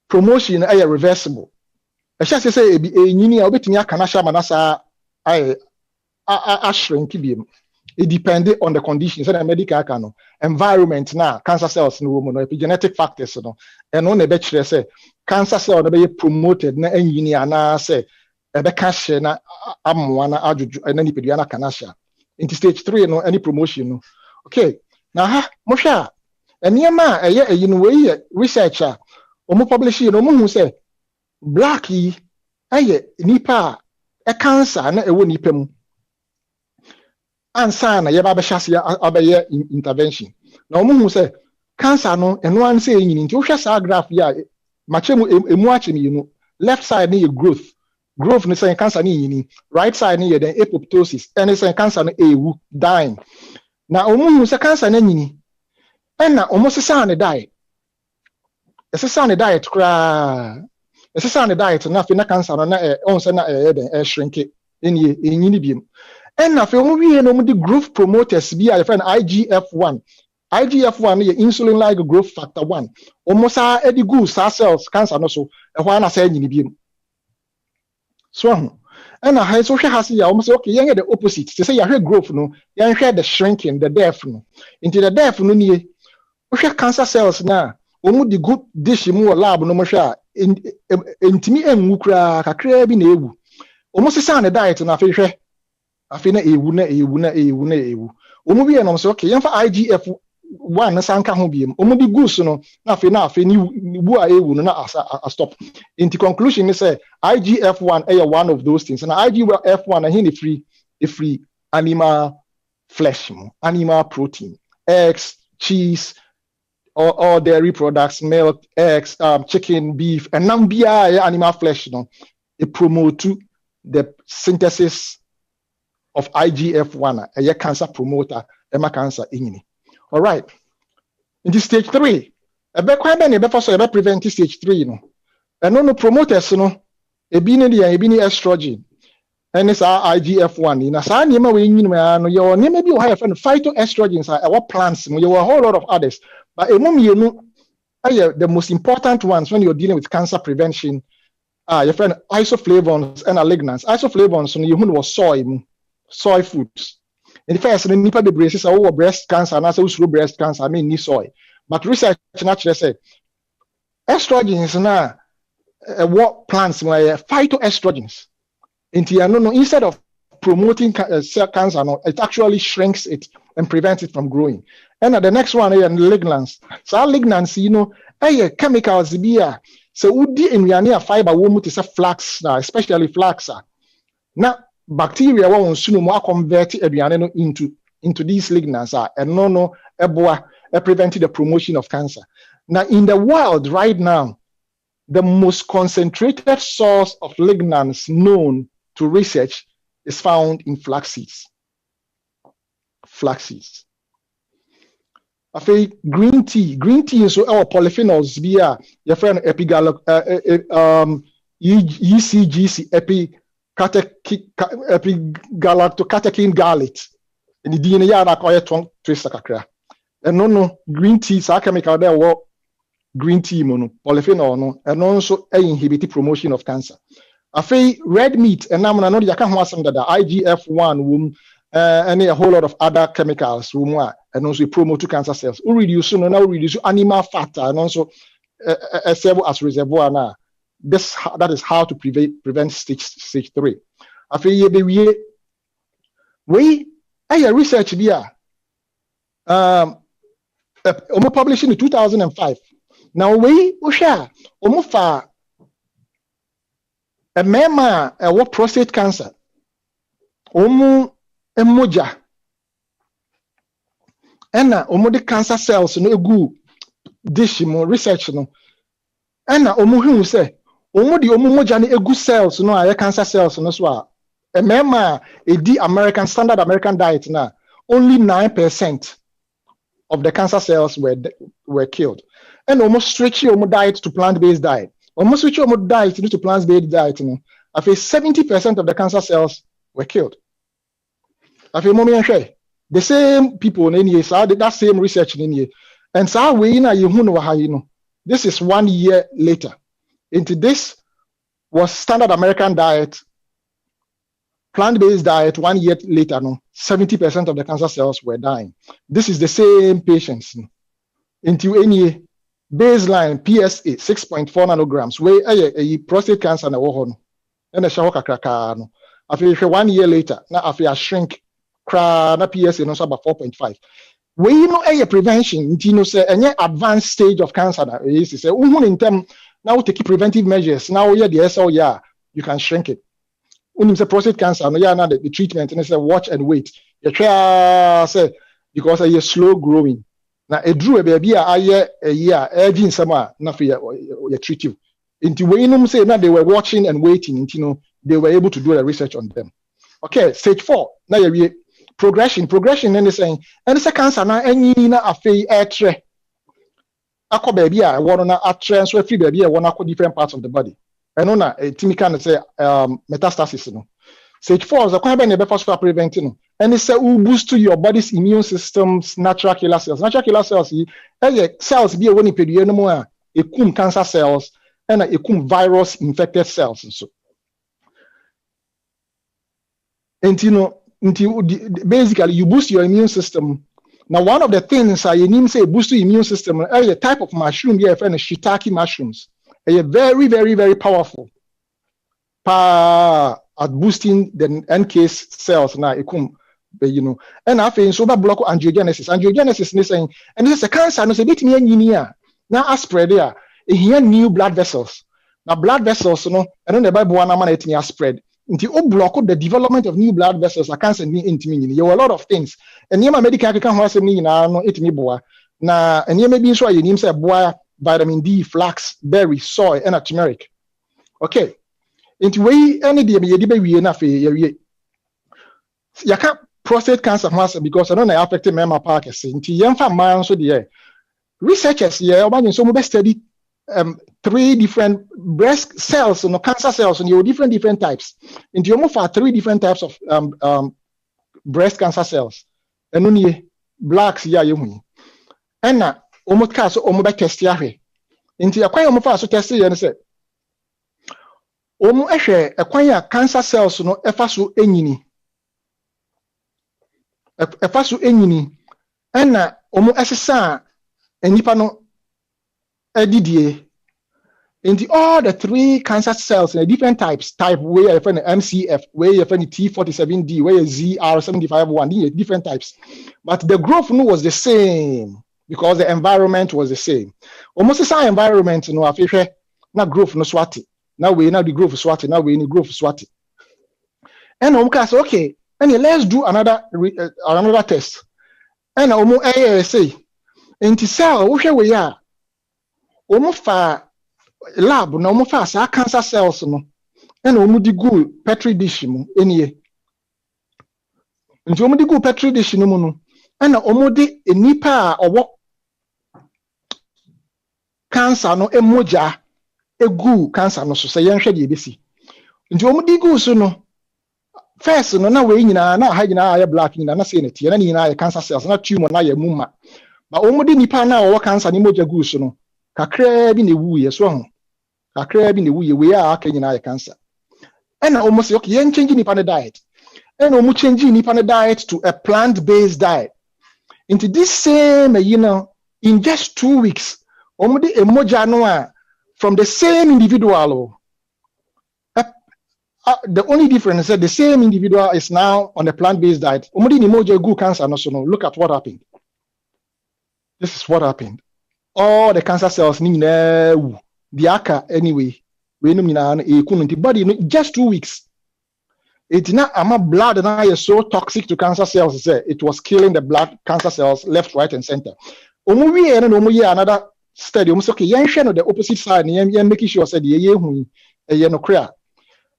promotion ay reversible. I shall say a nyini a bit near Kanasha Manasa I shrink him. It depends on the conditions and medical cano environment now, cancer cells no woman, epigenetic factors no, and on the bachelor say cancer cell be promoted na nyini ana say a becashe na amwana ajuju and any pediana Kanasha. Into stage 3 no any promotion no. Okay, now Mosha and yama a you know researcher or publish no who say Blackie, nipa a cancer na ewo nipa mu. Ansa na yeba be hyase abaye intervention. Na omo hu say cancer no eno an say nyini nti wo hwɛ sa graph ya machemu emu achemi you left side na ye growth no say cancer ni nyini, right side ni ye then apoptosis and say cancer no ewu dying. Na omo hu say cancer na nyini na omo sesa ne diet. Sesa ne diet kra it's a diet na fe na cancer na on say na shrink it in nyini biem and na fe we no the growth promoters bi a friend IGF-1 ye insulin like growth factor 1 almost edi good cells cancer no so e ho na say nyini biem so and na so hwe hase ya almost okay yen the opposite say ya hwe growth no yen hwe the shrinking the death no into the death no nie hwe cancer cells na omu the good dish mu lab no mo hwe intimi enwu kra kakra bi na ewu omo sesa ne diet na afi na ewu omo bi enom so okay yemfa IGF-1 na sanka ho biem omo di goose no na afi ni bu a ewu no na stop. Into conclusion is say IGF-1 one of those things, and IGF-1 na hin free animal flesh, animal protein, eggs, cheese, or dairy products, milk, eggs, chicken, beef, and nambia animal flesh, it promote the synthesis of IGF-1, a cancer promoter, a cancer in. All right. In this stage 3, a prevent stage 3, and no promoters, a bini estrogen, and it's our IGF-1. In a sign, you may be phytoestrogens, our plants, you a whole lot of others. But the most important ones when you're dealing with cancer prevention are your friend isoflavones and lignans. Isoflavones you was soy foods. In the first, nipa the braces are breast cancer and also breast cancer. I mean, soy. But research naturally say estrogens now what plants were phytoestrogens. Instead of promoting cell cancer, no, it actually shrinks it and prevents it from growing. And the next one is lignans. So lignans, you know, chemicals here. So udi in fiber womu to say flax, especially flax. Now bacteria won't soon more convert into these lignans and no preventing the promotion of cancer. Now in the world right now, the most concentrated source of lignans known to research is found in flax seeds. Flax seeds. I think green tea is so our polyphenols via your friend ECGC epigalactocatechin gallate. And the DNA na koye tongue twister kakra. And no green tea sa chemical there work green tea mono polyphenol no and also inhibit promotion of cancer. I think red meat and now no you can have some that IGF-1 womb and a whole lot of other chemicals and also promote to cancer cells. We reduce animal fat and also as reservoir now. That is how to prevent stage 3. I think we research here published in 2005. Now we share fa a mema what prostate cancer emoja ena the cancer cells no egu dish mo research no ena hu say the moja no egu cells no are cancer cells no so a mema edi American standard American diet na only 9% of the cancer cells were killed. And almost switch your diet to plant-based diet. Almost switch your diet to plant-based diet. You know, I feel 70% of the cancer cells were killed. I feel the same people in here, so that same research in here. And so we know this is 1 year later. Into this was standard American diet, plant-based diet. 1 year later, 70% of the cancer cells were dying. This is the same patients. Into any baseline PSA 6.4 nanograms, where a prostate cancer na wohono, and a shahoka krakano. After 1 year later, now after a shrink, na PSA no about 4.5. We know a prevention, say any advanced stage of cancer na is say in term now take preventive measures. Now the SL you can shrink it. When you say prostate cancer, no now the treatment and say watch and wait. You try say because a slow growing. Now a drew a baby a year urging summer na for you treat you. Into when say now they were watching and waiting, they were able to do the research on them. Okay, stage 4. Now you progression and saying and it's a cancer now any na afi etre. Ako baby I want na atre so free baby I want to different parts of the body. And on a can say metastasis no. Stage 4 is a quite be first for preventing. And it's a boost to your body's immune system's natural killer cells. Natural killer cells, cells be when you no more a cancer cells and a virus infected cells and so. And basically you boost your immune system. Now one of the things I need say boost your immune system is a type of mushroom here, friend, shiitake mushrooms. They are very, very, very powerful at boosting the NK cells now. And I think so block angiogenesis. Angiogenesis is saying, and this is a cancer, no, it's a bit near now I spread there. Here new blood vessels. Now blood vessels, and then the Bible one man spread. Until block the development of new blood vessels, I can't send me into me. There were a lot of things. And you medical can have me now, it me boy. Now, and you may be sure you name say boy, vitamin D, flax, berry, soy, and a turmeric. Okay. Into way any day we enough you can't prostate cancer because I don't know affected member parkers. Into GYAMFI man so the researchers so we study 3 different breast cells, cancer cells, and you different types. Into you move for 3 different types of breast cancer cells. And only blacks you and now almost cast almost test yahe. Into a quite almost so test and say acquire cancer cells no efaso enyini and omo esesa enipa no edidie into all the 3 cancer cells in different types, type where you find MCF, where you find T47D, where you ZR75-1, these different types. But the growth was the same because the environment was the same. Almost the same environment, now growth no swati. Now we now the growth swati, now we in the growth swati. And say, okay, and let's do another test. And say, into cell, we are almost far lab na omo fa sa cancer cells no e na omo di go petri dish mu enie nti omo di go petri dish no mu no e na omo di enipa a owo cancer no emoja egu cancer no so se yenhwe de ebesi nti omo di go so no first no na we nyina na ha nyina ya black nyina na se na tie na nyina ya cancer cells na tumor na ya muma ba omo di nipa na owo cancer ni moja gu so no kakra bi na ewu ye so ho kakra bi na ewu ye we a aka nyina ya cancer and almost okay yen change nipa na diet and omo change nipa na diet to a plant-based diet into this same in just 2 weeks omo di emoja no a from the same individual the only difference is that the same individual is now on a plant-based diet omo di emoja go cancer no so no look at what happened. This is what happened. All the cancer cells ni na the aka anyway we no mina e kunu nti body in just 2 weeks it na ama blood na is so toxic to cancer cells say it was killing the blood cancer cells left, right and center. Omo we na omo ye another study omo say okay yen hwe no the opposite side yen making sure say the ye hu e no kra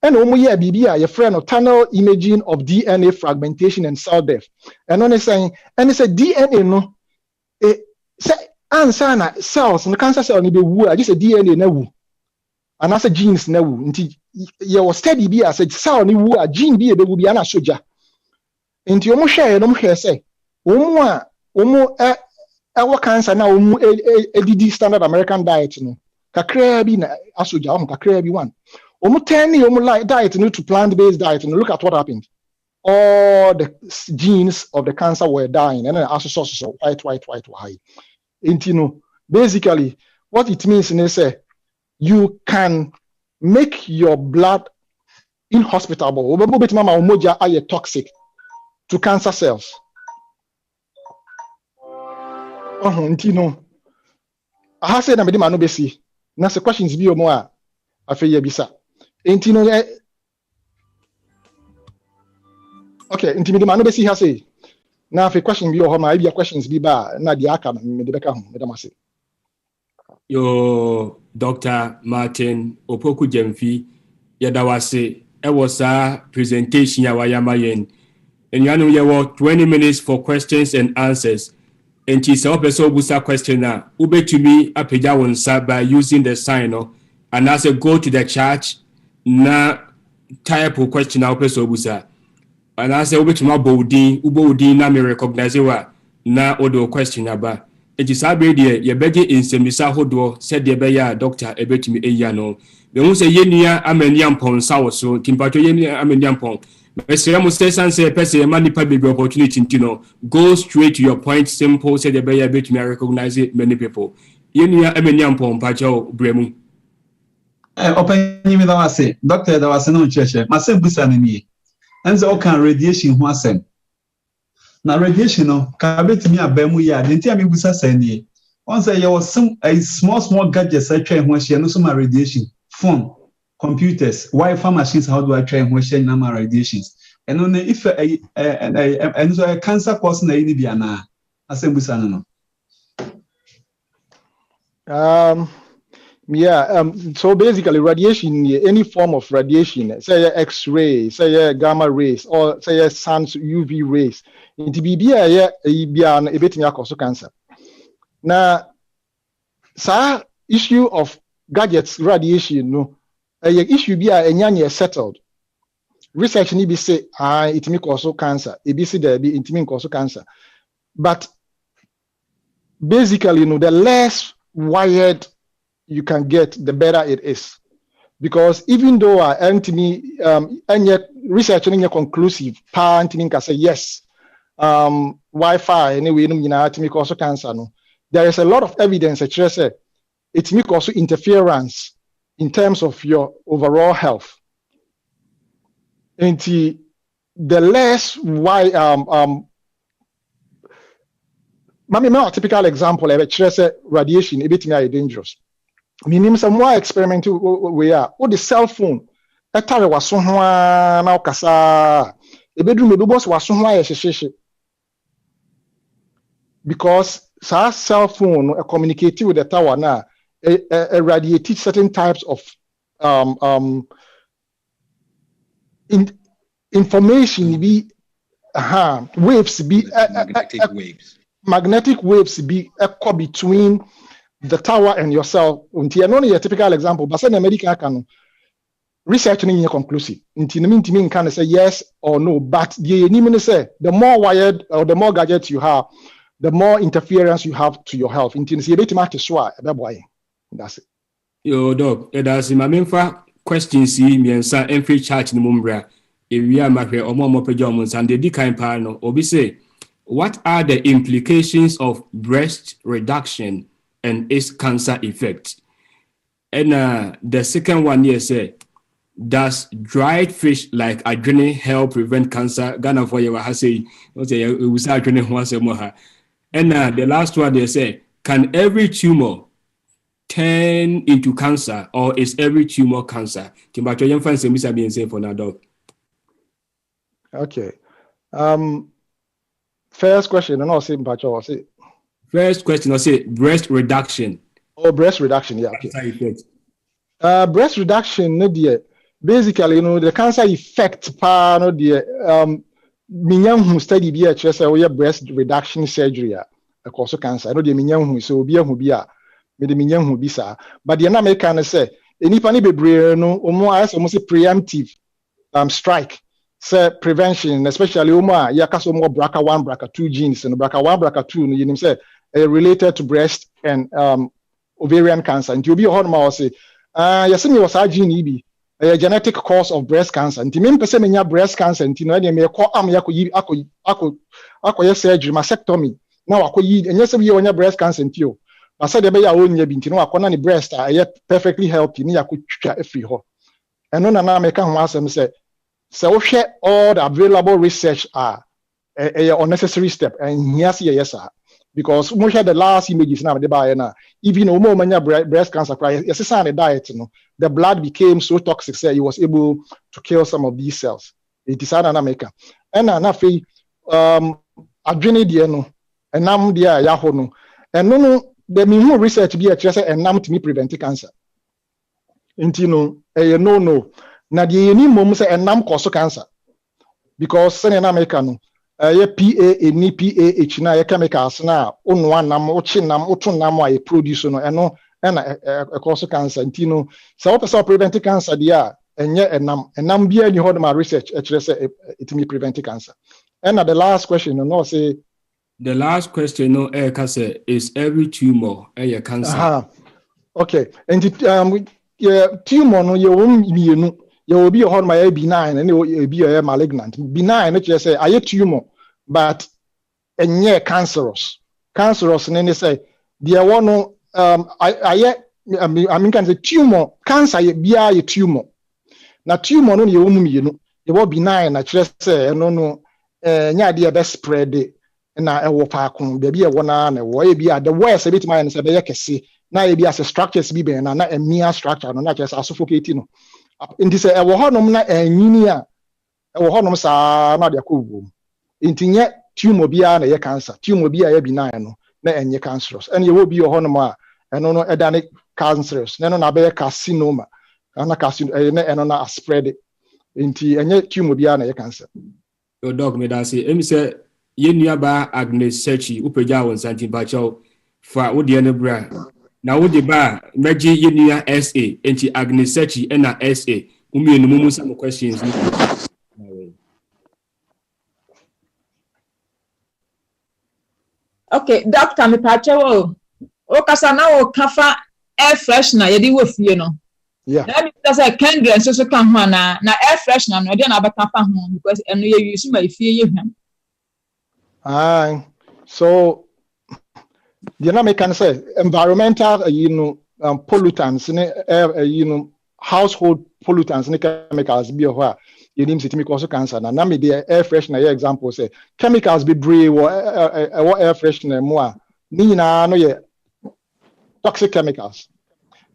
and omo ye bibi a ye friend of tunnel imaging of DNA fragmentation and cell death and on saying and it's a DNA no say answer na cells no cancer cell ni be wu a just a DNA na wu and as a genes na wu nti ye was study bi as a cell ni wu a gene bi e be wu bi na soja nti omo hwe no mo hwe say omo ewo cancer na omo edidi standard American diet no kakra bi na asoja omo kakra bi one omo turn ni omo diet no to plant-based diet no look at what happened. All the genes of the cancer were dying and then also white high. Basically, what it means is you can make your blood inhospitable. Toxic to cancer cells. I said I'm no besi. Now the questions be more. I feel you bisa. Okay, intimidate man no be see ha say. Na fe question bi o ho ma bia questions bi ba na dia aka me de beka ho me da mase. Yo Dr. Martin OPUKU GYAMFI yada wase e was a presentation ya wayama yen. And you know you 20 minutes for questions and answers. And she saw person busa question na ube to me apeja wonsa by using the sign no and as a go to the church na type of question na person busa. And I say, Ubetuma Ubodin, na me recognize wa na odo question aba. It is a idea, ye beg in Semisa Hodo, said the Beya doctor, a bet me a yano. The one say Yenia Ameniampon, Sour so, Kimpato Yenia Ameniampon. Mr. Mustesan say, Pessy, a money public opportunity, go straight to your point, simple, said the Beya bet me recognize it, many people. Yenia Ameniampon, Pacho, Bremu. Open you with our say, Doctor, there was no church, my son Busanemi. And so can radiation who asem. Now radiation no can bet me a bemu ya. Didn't I mean busa send once there was a small gadgets I try when she no some radiation, phone, computers, Wi-Fi machines. How do I try when she number radiations? And only if a cancer causing any biana asem busa no. So basically radiation, any form of radiation, say X-ray, say gamma rays, or say sun's UV rays, into BBA a bit in cancer. Now, sa issue of gadgets radiation, no, issue be a nyanya settled. Research need be say, it may cause cancer, ABC there be it may cause cancer. But basically, the less wired you can get, the better it is, because even though research is conclusive, can say yes, Wi-Fi anyway, it cause cancer. No, there is a lot of evidence that says it may cause interference in terms of your overall health. And the less why a typical example of radiation a bit dangerous. Meaning some more experimental we are the cell phone. Etare was so na kasa e bedroom do boss was so because cell phone communicate with the tower now radiate certain types of information be waves be magnetic waves be echo between the tower and yourself. Until only a typical example, but say medical can research is conclusive. Until the can say yes or no, but the say the more wired or the more gadgets you have, the more interference you have to your health. Until you bit matter swa that's it. Yo dog, that's my main question see me and every church in Mumbra. If we are married or more pajamas and the decline panel, or say, what are the implications of breast reduction and its cancer effect? And the second one here say, does dried fish like adrenaline help prevent cancer? Ghana for you say, we say adrenaline once a more. And the last one they say, can every tumor turn into cancer, or is every tumor cancer? Timbacho GYAMFI say Mr. being safe for now, dog. Okay. First question, and I'll say Timbacho. First question, I'll say breast reduction. Oh, breast reduction, yeah. Okay. Cancer effect. Breast reduction, no dear. Basically, the cancer effect, no dear. Minyam who study be a breast reduction surgery, a cause of cancer. No dear minyam who so be a who be a with the minyam who be sa. But the American say, any pani be no, almost preemptive strike. Say prevention, especially yakaso more BRCA1, BRCA2 genes, and BRCA1, BRCA2, you say related to breast and ovarian cancer. And you'll be a hormone say, Yasimi was a gene a genetic cause of breast cancer. And Timim Pessemania breast cancer, and Tino, may call Ako surgery, mastectomy. Now I could eat, and yes, we on breast cancer and you. I said, the baby own Yabintino, I breast, I yet perfectly healthy, near could free her. And no, an American was say, so share all the available research are a unnecessary step, and yes, yes, sir. Because most of the last images now, even no more breast cancer, yes, it's a diet, the blood became so toxic, say it was able to kill some of these cells. It is an America. And anafi adrenaline, and nam dia yahono, and no, the minimum research be a chess and nam to me prevent cancer. Intino, no. Na the any moment and nam cause cancer because send American PA any PAH na chemicals na on one nam ochin nam otun nam a produce no eno and a cause cancer intino so person prevent cancer dia and nam bia any hold my research it me prevent cancer. And the last question no say the last question no say is every tumor a cancer. Okay, and tumor no you you will be on my benign and it will be a malignant. Benign, not just say I tumor, but a near cancerous. Cancerous, and then they say, dear one, I mean, can say tumor, cancer, be a tumor. Now, tumor, no, you will benign, I just say, no, yeah, dear best spread it. And I will park on baby a 1 hour, or be at the worst a bit mine, say, I can see. Now, be as a structure, be and not a mere structure, not just a suffocating. In this, I will hold them like a ninia. I will hold them sa not their cool. In yet, tumor be a cancer, tumor be a benign, na and cancerous, and you will be a honoma, and no edanic cancerous, none of a carcinoma, and a carcinoma, and on a spread it into and yet tumor be a cancer. Your dog made us say, say, ye nearby Agnes Sechi, Upeja and Santi Bacho, for Udiana Bra. Now would the bar Maggie Yenia SA and Agnes Sechi and SA umi no mumu some questions. Okay, Doctor me pacho o kasa na o kafa air freshener yedi wo fie no. Yeah. Na me say candle so kan ho na air freshener no dey na be kafa ho because eno ye use my fie ye hwam. So the American say environmental, pollutants household pollutants ne chemicals bi ho a yenim sitimi cause cancer na me the air freshener example say chemicals be brave or air freshener mo a ni nyina no ye toxic chemicals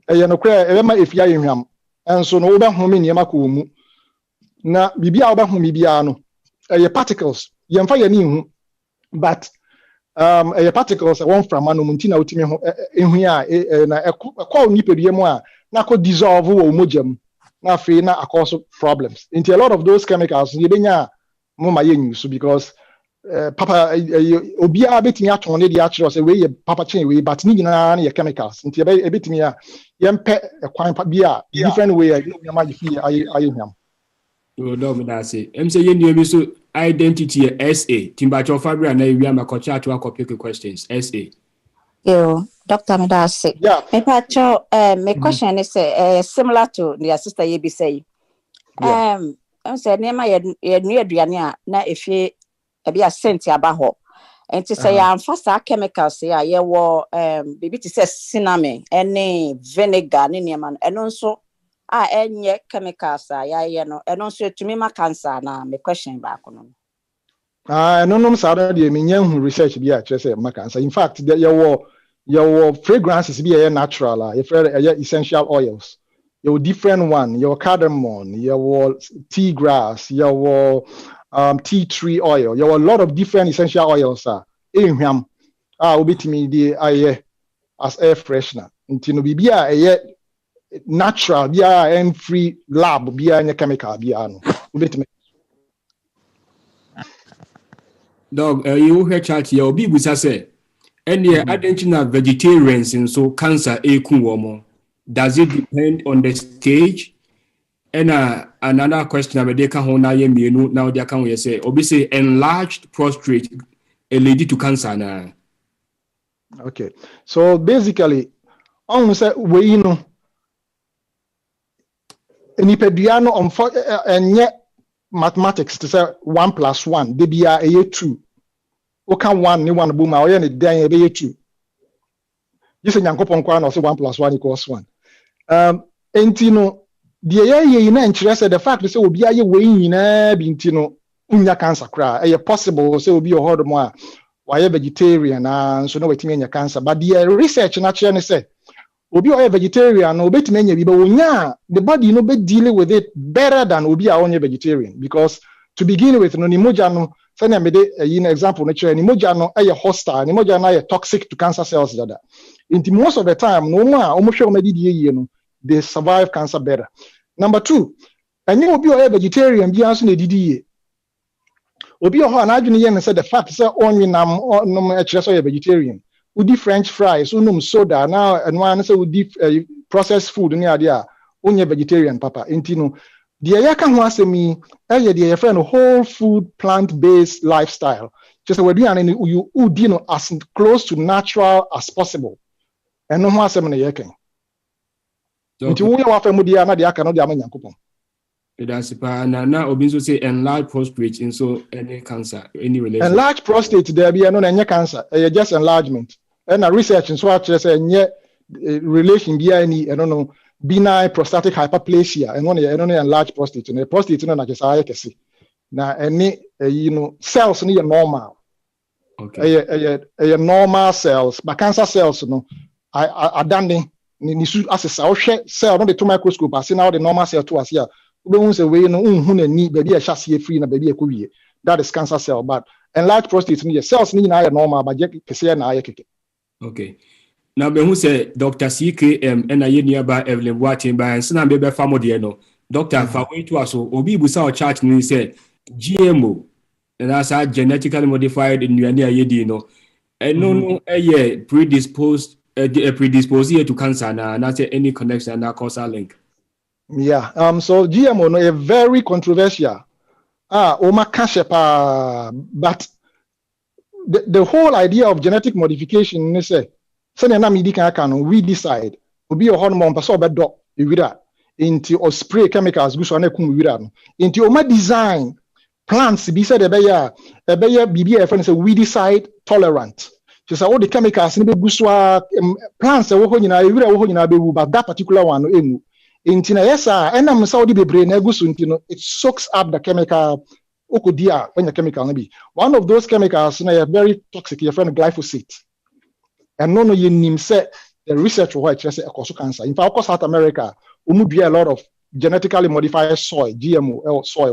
no kra e ma efia yehwam enso no wo be home niema ko mu na bibia wo be home bibia no particles yemfa ye ni hu but particles one from anu munti na utimi ho ehu a na ekwa nipadua mu a na ko dissolve wo mojam na fe na cause problems into a lot of those chemicals you benya mo ma ye use because papa obia betimi aton ne dia kire say we ye papa chain we but ni nyina na ye chemicals into e betimi a yempe ekwan pa bia different way you ma ji fi ayehwam you know me that say say ye nua so identity SA Timbacho Fabria na wi am kocha to akopeke questions SA. Yo, Dr. Medase. Yeah. My question is similar to the sister you be say. I'm say nema ye nu aduane a na efie e bia sent aba ho. Enti say ya amfasa chemicals ya ye wo bibi ti say cinnamon ene vinegar ne nema eno nso a enye chemicals ya ye no eno nso etumi ma cancer na me question ba ko no. No sada de me nya hu research bi a kire say ma cancer. In fact your fragrances be natural essential oils. Your different one, your cardamom, your tea grass, your tea tree oil, your a lot of different essential oils are ehwam obetimi di as air freshener. Ntino bibia natural bia and free lab bia nya chemical bia no obetimi. Dog you hear chat here obi busa say any additional vegetarians and so cancer woman. Does it depend on the stage? And another question about they can now they can say obviously enlarged prostate lead to cancer now. Okay, so basically, on say we know nipeduano and yet mathematics to say 1 + 1 they be a 2. Oka 1 ni 1 boom or any day be 2. You say Yankopon kwa no say 1 + 1 = 1. Entino the ye na nkyerɛ the fact say obi aye we nyina bi ntino unya cancer kra possible say obi ohodo mo a why vegetarian and so no wetimi anya cancer but the research na kyerɛ ne say obi o vegetarian no betimi anya bi ba wonya the body no be deal with it better than obi a onye vegetarian because to begin with no ni moja no say na me de example no kyerɛ ni moja no hostile ni moja na toxic to cancer cells dada. Most of the time, no more they survive cancer better. Number 2, and you will be a vegetarian, be answering the DDA. Obi ho anadwene ye say the fact say only nam no a vegetarian. Udi French fries, unum soda now and one say udi processed food near there. Only vegetarian papa. Intino. The yaka ho asemi the friend whole food plant-based lifestyle. Just we do and you udino as close to natural as possible. And no more seven yeking. Until we are family, na the aka no the Yankopon. That's now Obinso say enlarged prostate and so any cancer, any relation. Enlarged prostate there be no any cancer, just enlargement. And a research in so actually say relation be any I don't know benign prostatic hyperplasia and one enlarged prostate. And prostate no na just ayekesi. Na any cells ni normal. Okay. A normal cells, but cancer cells no. I done ni su asesa o hwe cell no the microscope as now the normal cell to as here we won say we no unhu na ni baby a hye free na baby ekowie that is cancer cell but enlarged prostate ni cells ni na normal but pese na ayekeke. Okay, now be who say Dr. CKM and aye nearby Evelyn Watching by and na be family no doctor fa we to aso obi busa o chart ni say GMO and that's genetically modified in nuane aye di no no predisposed predisposed to cancer na not any connection na causal link. Yeah, so GMO no a very controversial. Oma kashepa, but the whole idea of genetic modification is say na medika can we decide obi o hormone person obedo ewira into or spray chemicals go so na kum ewira no into oma design plants be said e be ya bibi e friend say we decide tolerant. She said, all the chemicals in the buswa plants are working in a but that particular one, intina yes, and I'm Saudi brain, it soaks up the chemical. When the chemical maybe one of those chemicals are very toxic, your friend glyphosate. And no, you name say the research why just cause cancer. In fact, South America, we be a lot of genetically modified soy, GMO soy.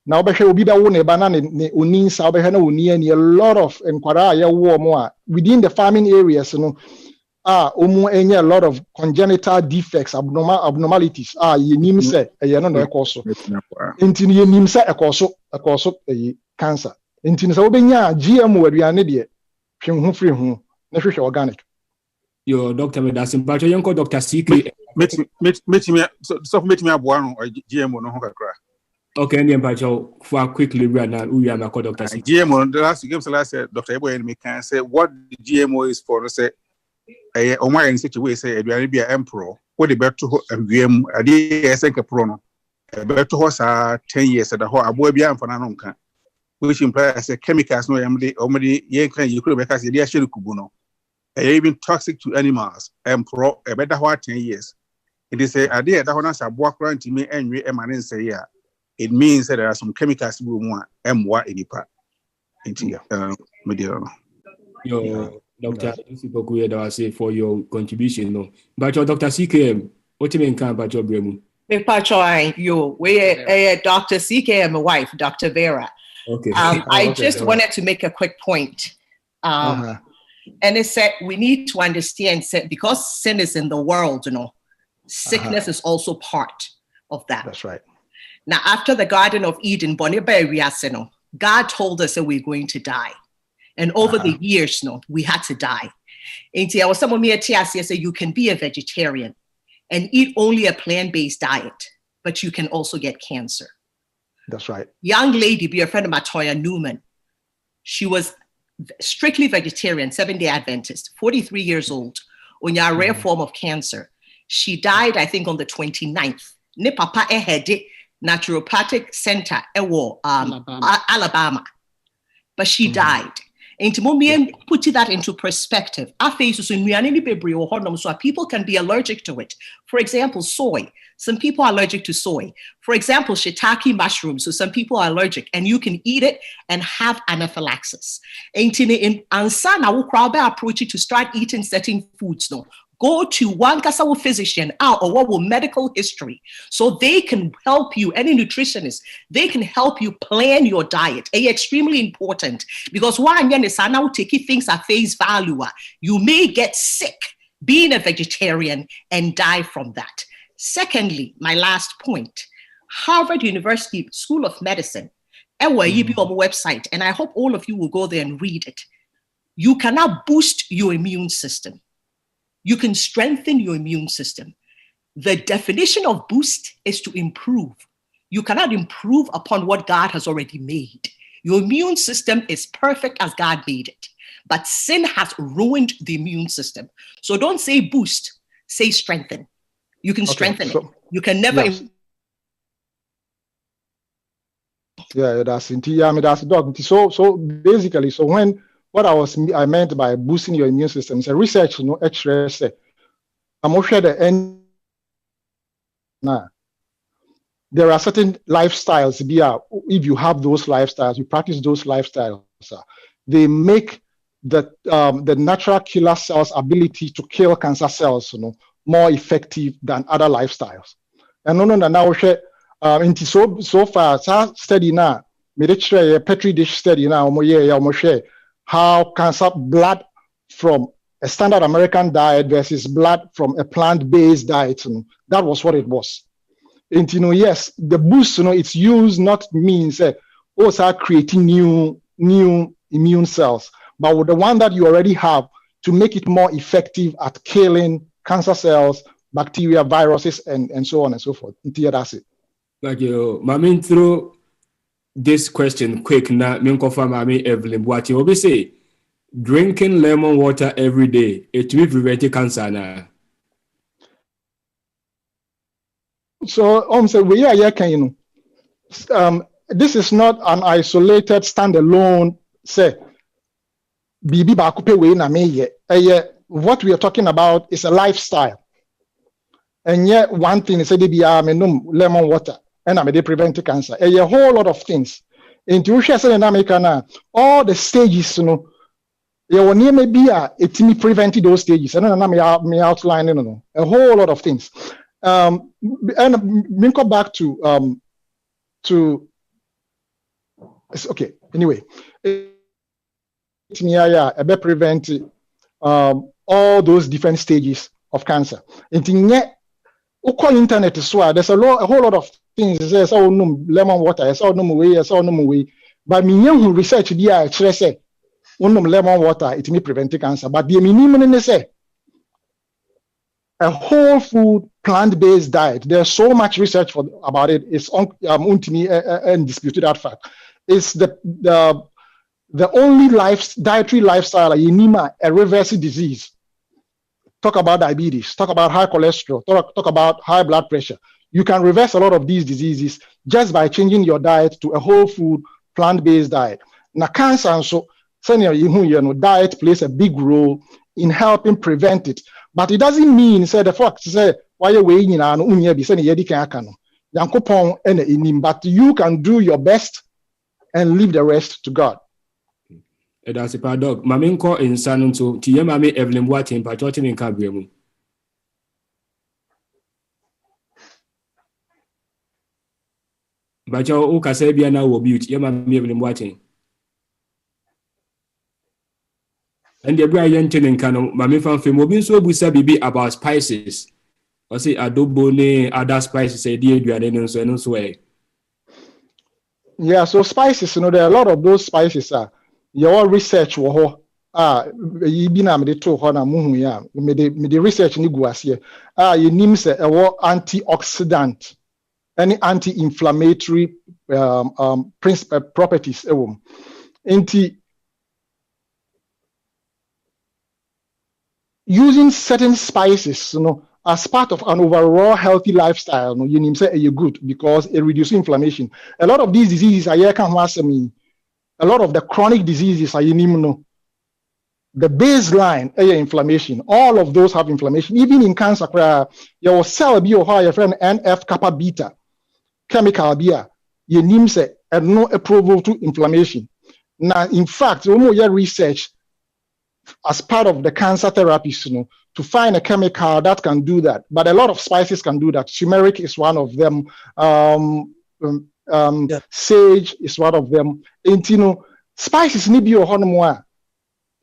Now, be will be the one banana unin sa be no uni a lot of enquire more within the farming areas, you know. A lot of congenital defects, abnormalities. You name say a no also. Intin you name say a cause cancer. Intin so be GMO we are needed. Free organic. Your doctor me that's but your uncle Dr. CK Make me a one or GMO no kakra. Okay, and then for quickly right now we are not Dr. CK. GMO the last said Dr. Ebo and me can say what the GMO is for say o my in such a way say aduane bia emperor what the better wiem ade esenke pro no better ho sa 10 years at the ho abo bia amfana no nka which implies say chemicals no yamde omede ye kan you could be cast dey share kubu no even toxic to animals emperor e better ho 10 years it is say ade that ho na sa bo akra ntimi enwe e mane say ya it means that there are some chemicals we want emwa enipa into media Yo Dr. OPUKU that say for your contribution no but your Dr. CKM what you mean can about your bremu me pacho you we Dr. CKM my wife Dr. Vera. Okay. I just wanted to make a quick point. And it said we need to understand because sin is in the world, you know, sickness is also part of that. That's right. Now, after the Garden of Eden, God told us that we're going to die. And over the years, we had to die. And I was someone me say you can be a vegetarian and eat only a plant-based diet, but you can also get cancer. That's right. Young lady, be a friend of Matoya Newman. She was strictly vegetarian, 7-day Adventist, 43 years old, on a rare form of cancer. She died, I think, on the 29th. Ne papa ehede naturopathic center Alabama. But she died. And to put that into perspective, so people can be allergic to it. For example, soy. Some people are allergic to soy. For example, shiitake mushrooms. So some people are allergic, and you can eat it and have anaphylaxis. And in ansana, we crowd approach it to start eating certain foods. No, go to one physician or what will medical history, so they can help you. Any nutritionist, they can help you plan your diet. It's extremely important because one now taking things at face value. You may get sick being a vegetarian and die from that. Secondly, my last point, Harvard University School of Medicine, on website, and I hope all of you will go there and read it. You cannot boost your immune system. You can strengthen your immune system. The definition of boost is to improve. You cannot improve upon what God has already made. Your immune system is perfect as God made it, but sin has ruined the immune system. So don't say boost, say strengthen. You can strengthen it. You can never. Yes. That's it. Yeah, I mean that's dog. So basically, so when what I meant by boosting your immune system is a research, X-ray say, I'm sure the end. Now, there are certain lifestyles. If you have those lifestyles, you practice those lifestyles, they make the natural killer cells' ability to kill cancer cells, more effective than other lifestyles. And now so far, study now, Petri dish study now, how cancer blood from a standard American diet versus blood from a plant-based diet. That was what it was. And yes, the boost, it's used not means start creating new immune cells, but with the one that you already have to make it more effective at killing cancer cells, bacteria, viruses, and so on and so forth. That's it. Like you, Mami, through this question quick now, me confirm Mami Evelyn. What you will say? Drinking lemon water every day, it will prevent cancer now. So, so this is not an isolated, standalone. Say, bibi ba kupe we na meye. What we are talking about is a lifestyle. And yet one thing is that me num lemon water and I may prevent cancer. A whole lot of things. Intuition in America now, all the stages, you know, you will near maybe it me prevent those stages. And then I may outline, you know, a whole lot of things. And we go back to okay. Anyway, it's me I be prevent all those different stages of cancer. Call internet as well. There's a whole lot of things. There's all no lemon water. There's all no way. There's all no way. But me young research there actually say, lemon water it may prevent cancer. But the minimum say a whole food plant-based diet. There's so much research about it. It's undisputed that fact. It's the only dietary lifestyle a reversible disease. Talk about diabetes, talk about high cholesterol, talk about high blood pressure. You can reverse a lot of these diseases just by changing your diet to a whole food, plant-based diet. Now, cancer and so, diet plays a big role in helping prevent it. But it doesn't mean, say, the fact, say, why you're weighing in an but you can do your best and leave the rest to God. That's a paradox. Mamin ko insan so tiye mami Evelyn Boateng pa choti min ka bremu. Bacha o ka se bia na wo beauty tiye mami Evelyn Boateng. And the bra yen tenen kanu mami fan fem obi so busa bibi about spices. O say adobo ne other spices e di aduane no so eno so e. Yeah, so spices, you know, there are a lot of those spices your research wo you na me de to ho na muhu ya me de research ni gu ase you nim say antioxidant any anti-inflammatory properties using certain spices, you know, as part of an overall healthy lifestyle, you know, you nim say you good because it reduces inflammation. A lot of these diseases a lot of the chronic diseases are the baseline inflammation. All of those have inflammation. Even in cancer, your cell be your friend NF kappa beta chemical beer. You name say and no approval to inflammation. Now, in fact, your research as part of the cancer therapies, you know, to find a chemical that can do that. But a lot of spices can do that. Turmeric is one of them. Sage is one of them. And you know, spices ni bi ohon mo a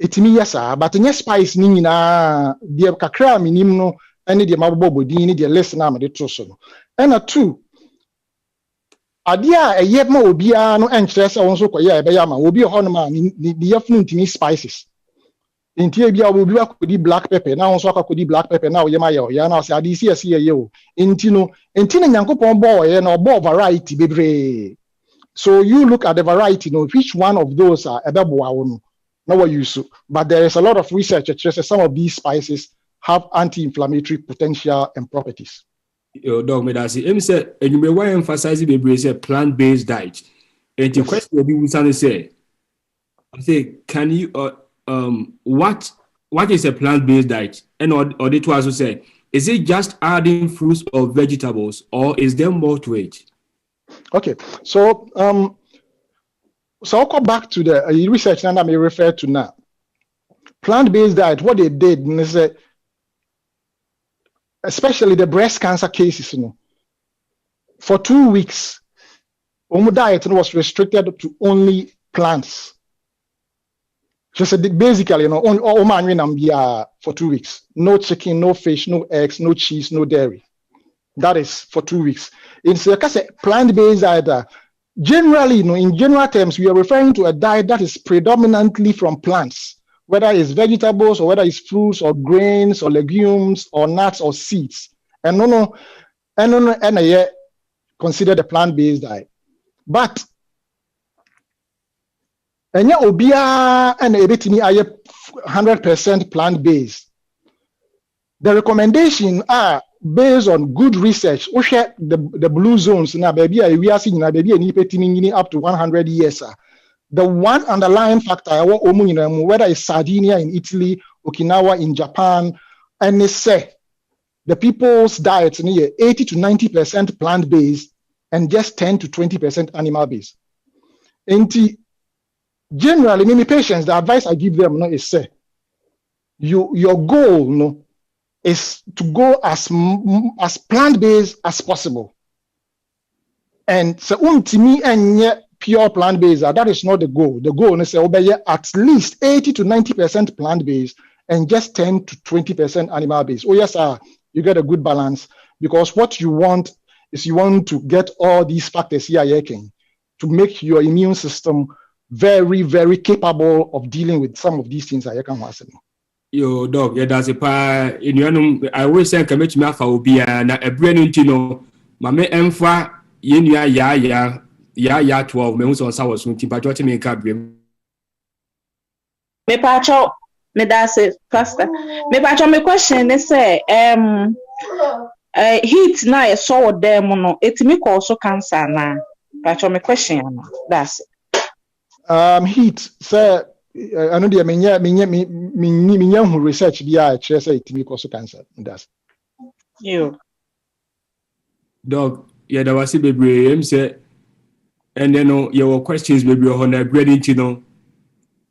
etimi yesa, but nye spice ni nyina de kakra minim no ene de mabobodin ni de listen am de to so no. And two, adia eye ma obi a no enkyere se won so koye e be ya ma obi ohon ma ni yefunu ntimi spices. Inti bia obi akodi black pepper na won so akodi black pepper na oyema ya na say adi si ye o. Inti na nyankopon bo ye na obo variety bebre. So you look at the variety, you know, which one of those are no what you use. But there is a lot of research that says some of these spices have anti-inflammatory potential and properties. Yo, dog, me that say, say, and you may want to emphasize the plant-based diet. And the question will be say, can you what is a plant-based diet? And or they to also say, is it just adding fruits or vegetables, or is there more to it? Okay, so I'll go back to the research that I may refer to now. Plant-based diet, what they did is especially the breast cancer cases, you know, for 2 weeks, diet was restricted to only plants. Just basically, you know, for 2 weeks. No chicken, no fish, no eggs, no cheese, no dairy. That is for 2 weeks. It's a plant-based diet. Generally, you know, in general terms, we are referring to a diet that is predominantly from plants, whether it's vegetables or whether it's fruits or grains or legumes or nuts or seeds. And consider the plant-based diet. But and yeah, obia and ebetini are 100% plant-based. The recommendation are based on good research. We share the blue zones now, baby. We are seeing now, baby, and up to 100 years. the one underlying factor, whether it's Sardinia in Italy, Okinawa in Japan, and they say the people's diets near 80 to 90% plant-based and just 10 to 20% animal-based. And generally, many patients, the advice I give them is say, your goal is to go as plant-based as possible. And so to me and pure plant-based, that is not the goal. The goal is at least 80 to 90% plant-based and just 10 to 20% animal-based. Oh yes, you get a good balance, because what you want is you want to get all these factors here to make your immune system very, very capable of dealing with some of these things. Yo, dog, that's a pa. I always say, come to me for Obia, na a brand new Mame Emfa, ya 12, me who's on Sour soon, but what you make up. Me pacho, me that's it, Pastor. Me pacho, me question is say, heat na e so them no, it me also cancer na. Pacho, me question that's it. Heat, sir. I know the minya who research the say it me cause cancer. That's you. Dog, yeah, that was a baby. Say, and then your questions baby on a bread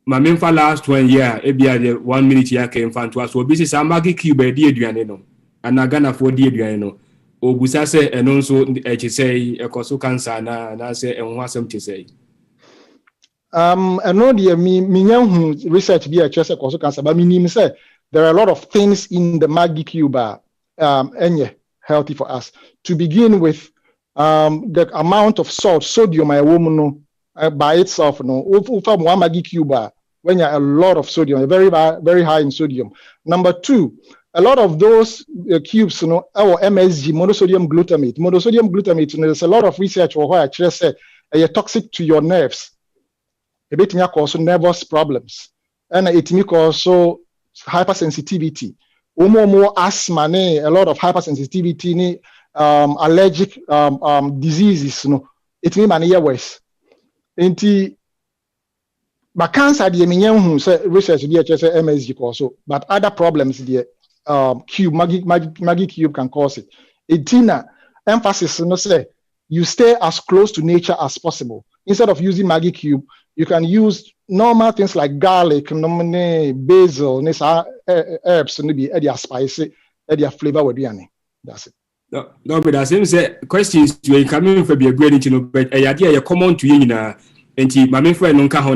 my main for last 1 year, the 1 minute here came fan to us. So this is a maggie cube a dear duano, and I gonna for dear duano. O Busase and also say a cause cancer, and I say and want some to say. I know the who research be a chest cause cancer, but meaning say there are a lot of things in the Maggi cube healthy for us. To begin with, the amount of salt, sodium, by itself, from one Maggi cube, when you're a lot of sodium, very, very high in sodium. Number two, a lot of those cubes, or MSG, monosodium glutamate, there's a lot of research where I just say you're toxic to your nerves. A bit may cause nervous problems, and it may cause hypersensitivity. More asthma, a lot of hypersensitivity, allergic diseases. It may be worse. But cancer, the who say research the MSG also, but other problems the cube Maggi cube can cause it. Etina emphasis say you stay as close to nature as possible. Instead of using Maggi cube, you can use normal things like garlic, basil, herbs, maybe they are spicy, they are flavor with the. That's it. No, but as him say questions you coming from be a great but a idea common to you na enti my friend no ka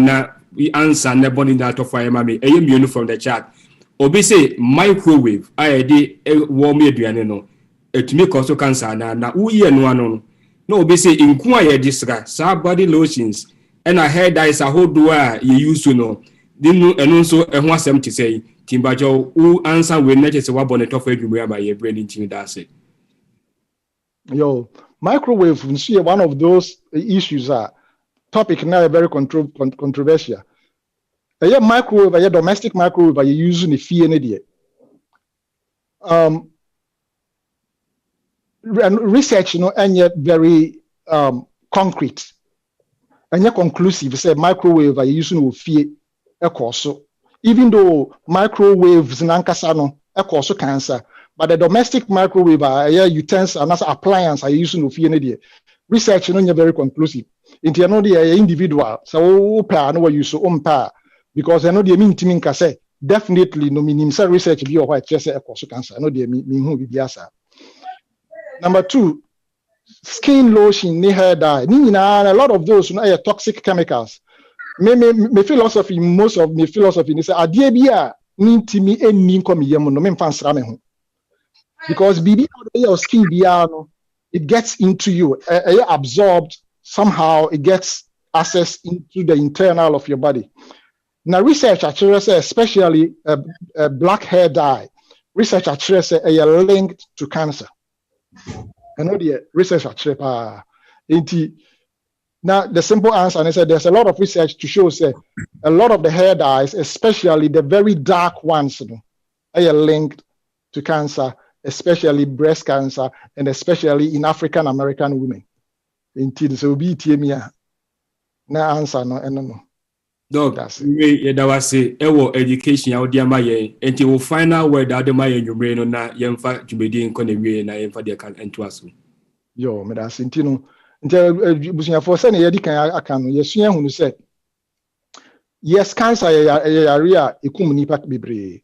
we answer na body that of fire mami e from the chat. Obi say microwave I dey warm aduane no etumi cause cancer na wo ye no ano no obi say nku aye disra sa body lotions and a hair that is a whole door you use to know. Didn't and also a one asem to say Timbajo who answer when not just a bonnet of you by your brain into that's it. Yo, microwave one of those issues are topic now very controversial. A microwave, a domestic microwave, are you using the fee and idiot? Research, and yet very concrete. And yet conclusive, say microwave are using with fear a course. Even though microwaves in Ankasano a cause cancer, but the domestic microwave are utensils and as appliance are using with fear. Research is very conclusive. Into the individual, so pair no use so pair because I know the mean teaming can say definitely no meaning research be or white just a cause cancer. I know the mean who be the answer. Number two. Skin lotion, hair dye, a lot of those are toxic chemicals. My philosophy, most of my philosophy is that need to me any come no because BB your skin it gets into you, absorbed somehow. It gets access into the internal of your body. Now research actually say, especially black hair dye, research actually say linked to cancer. I know the research actually now the simple answer is that there's a lot of research to show say a lot of the hair dyes, especially the very dark ones, are linked to cancer, especially breast cancer, and especially in African American women. Indeed, so be TMIA. No answer, no. Dog, that was a education out there, my until final word out of my brain on that young fat to be doing connery and I am for the can and to us. Yo, me that's intino. Until for sending Eddie can I can yes, who said yes, cancer area nipa bebre.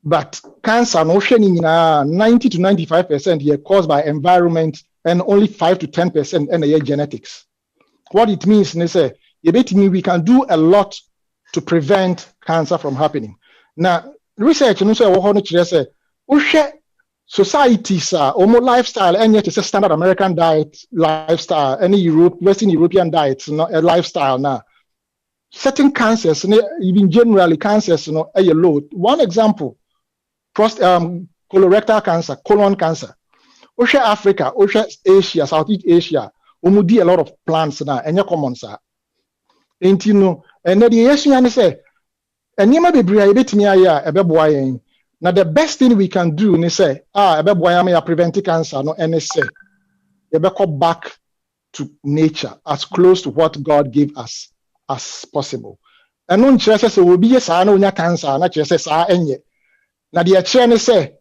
But cancer no shining 90 to 95% here caused by environment and only 5 to 10% and genetics. What it means is say we can do a lot to prevent cancer from happening. Now, research no say societies almost lifestyle and yet it's a standard American diet lifestyle, any Western European diets, a lifestyle now. Certain cancers, even generally cancers, a low. One example, colorectal cancer, colon cancer. Osha Africa, Osha Asia, Southeast Asia, do a lot of plants now, and your common sir. And then the Asian say, and you may be brilliant me a beboy. Now the best thing we can do is say, a beboy may prevent cancer, no, and say, you better back to nature as close to what God gave us as possible. And no churches will be a no cancer, not just as any. Now the chairman say,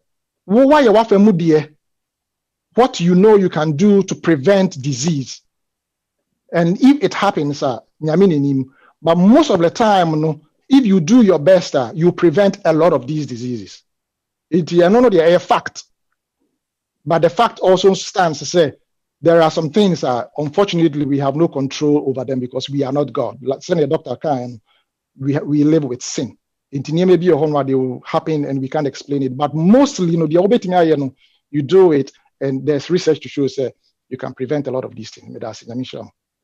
why you want to what you know you can do to prevent disease. And if it happens, but most of the time, if you do your best, you prevent a lot of these diseases. It's not a fact, but the fact also stands to say there are some things unfortunately we have no control over them because we are not God. Like saying Dr. Khan, we live with sin. It may be a home they will happen and we can't explain it. But mostly, the obeting you do it, and there's research to show you can prevent a lot of these things.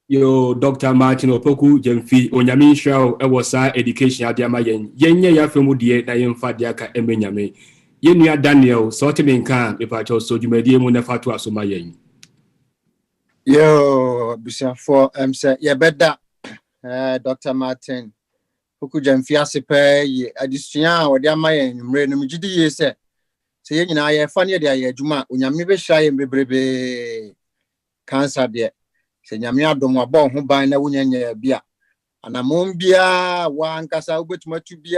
Yo, Dr. Martin OPUKU GYAMFI, Onyame Shao, was education at Yamayan. Yenya Yafamudia, Nayan Fadiaka, and Benyame. Yenya Daniel, sorting in camp, if I chose so you may dear Munafatua Sumayan. Yo, before say, yeah, better, Dr. Martin OPUKU GYAMFI Asipe, Adistia, or Yamayan, Renum Gidi, say, I funny the Juma, Unyamibe Shy and Bebrebe cancer there. Say Yamia don't want who buy na wunya bia. Anamombia, one casa which much to be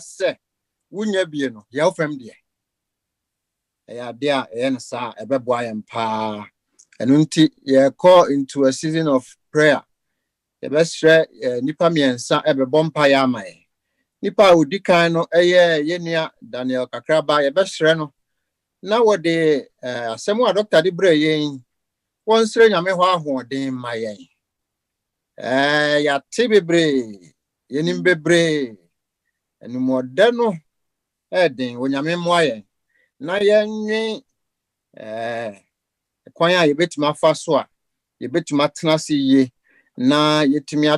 say, wunya bieno, your friend dear. Ya dear, and sa, a beboy and pa. And unti ye call into a season of prayer. The best share nipa me and sa ebe bompire my. Nipa udikano yenia Daniel Kakraba ye best reno. Now what the asemo Dr. Dibre yin one string a me ho den my ya tibebre yenim bebre enu modeno den wonyame moye na yenwe kwan a yebetima fa so a yebetima tena se ye na yetimi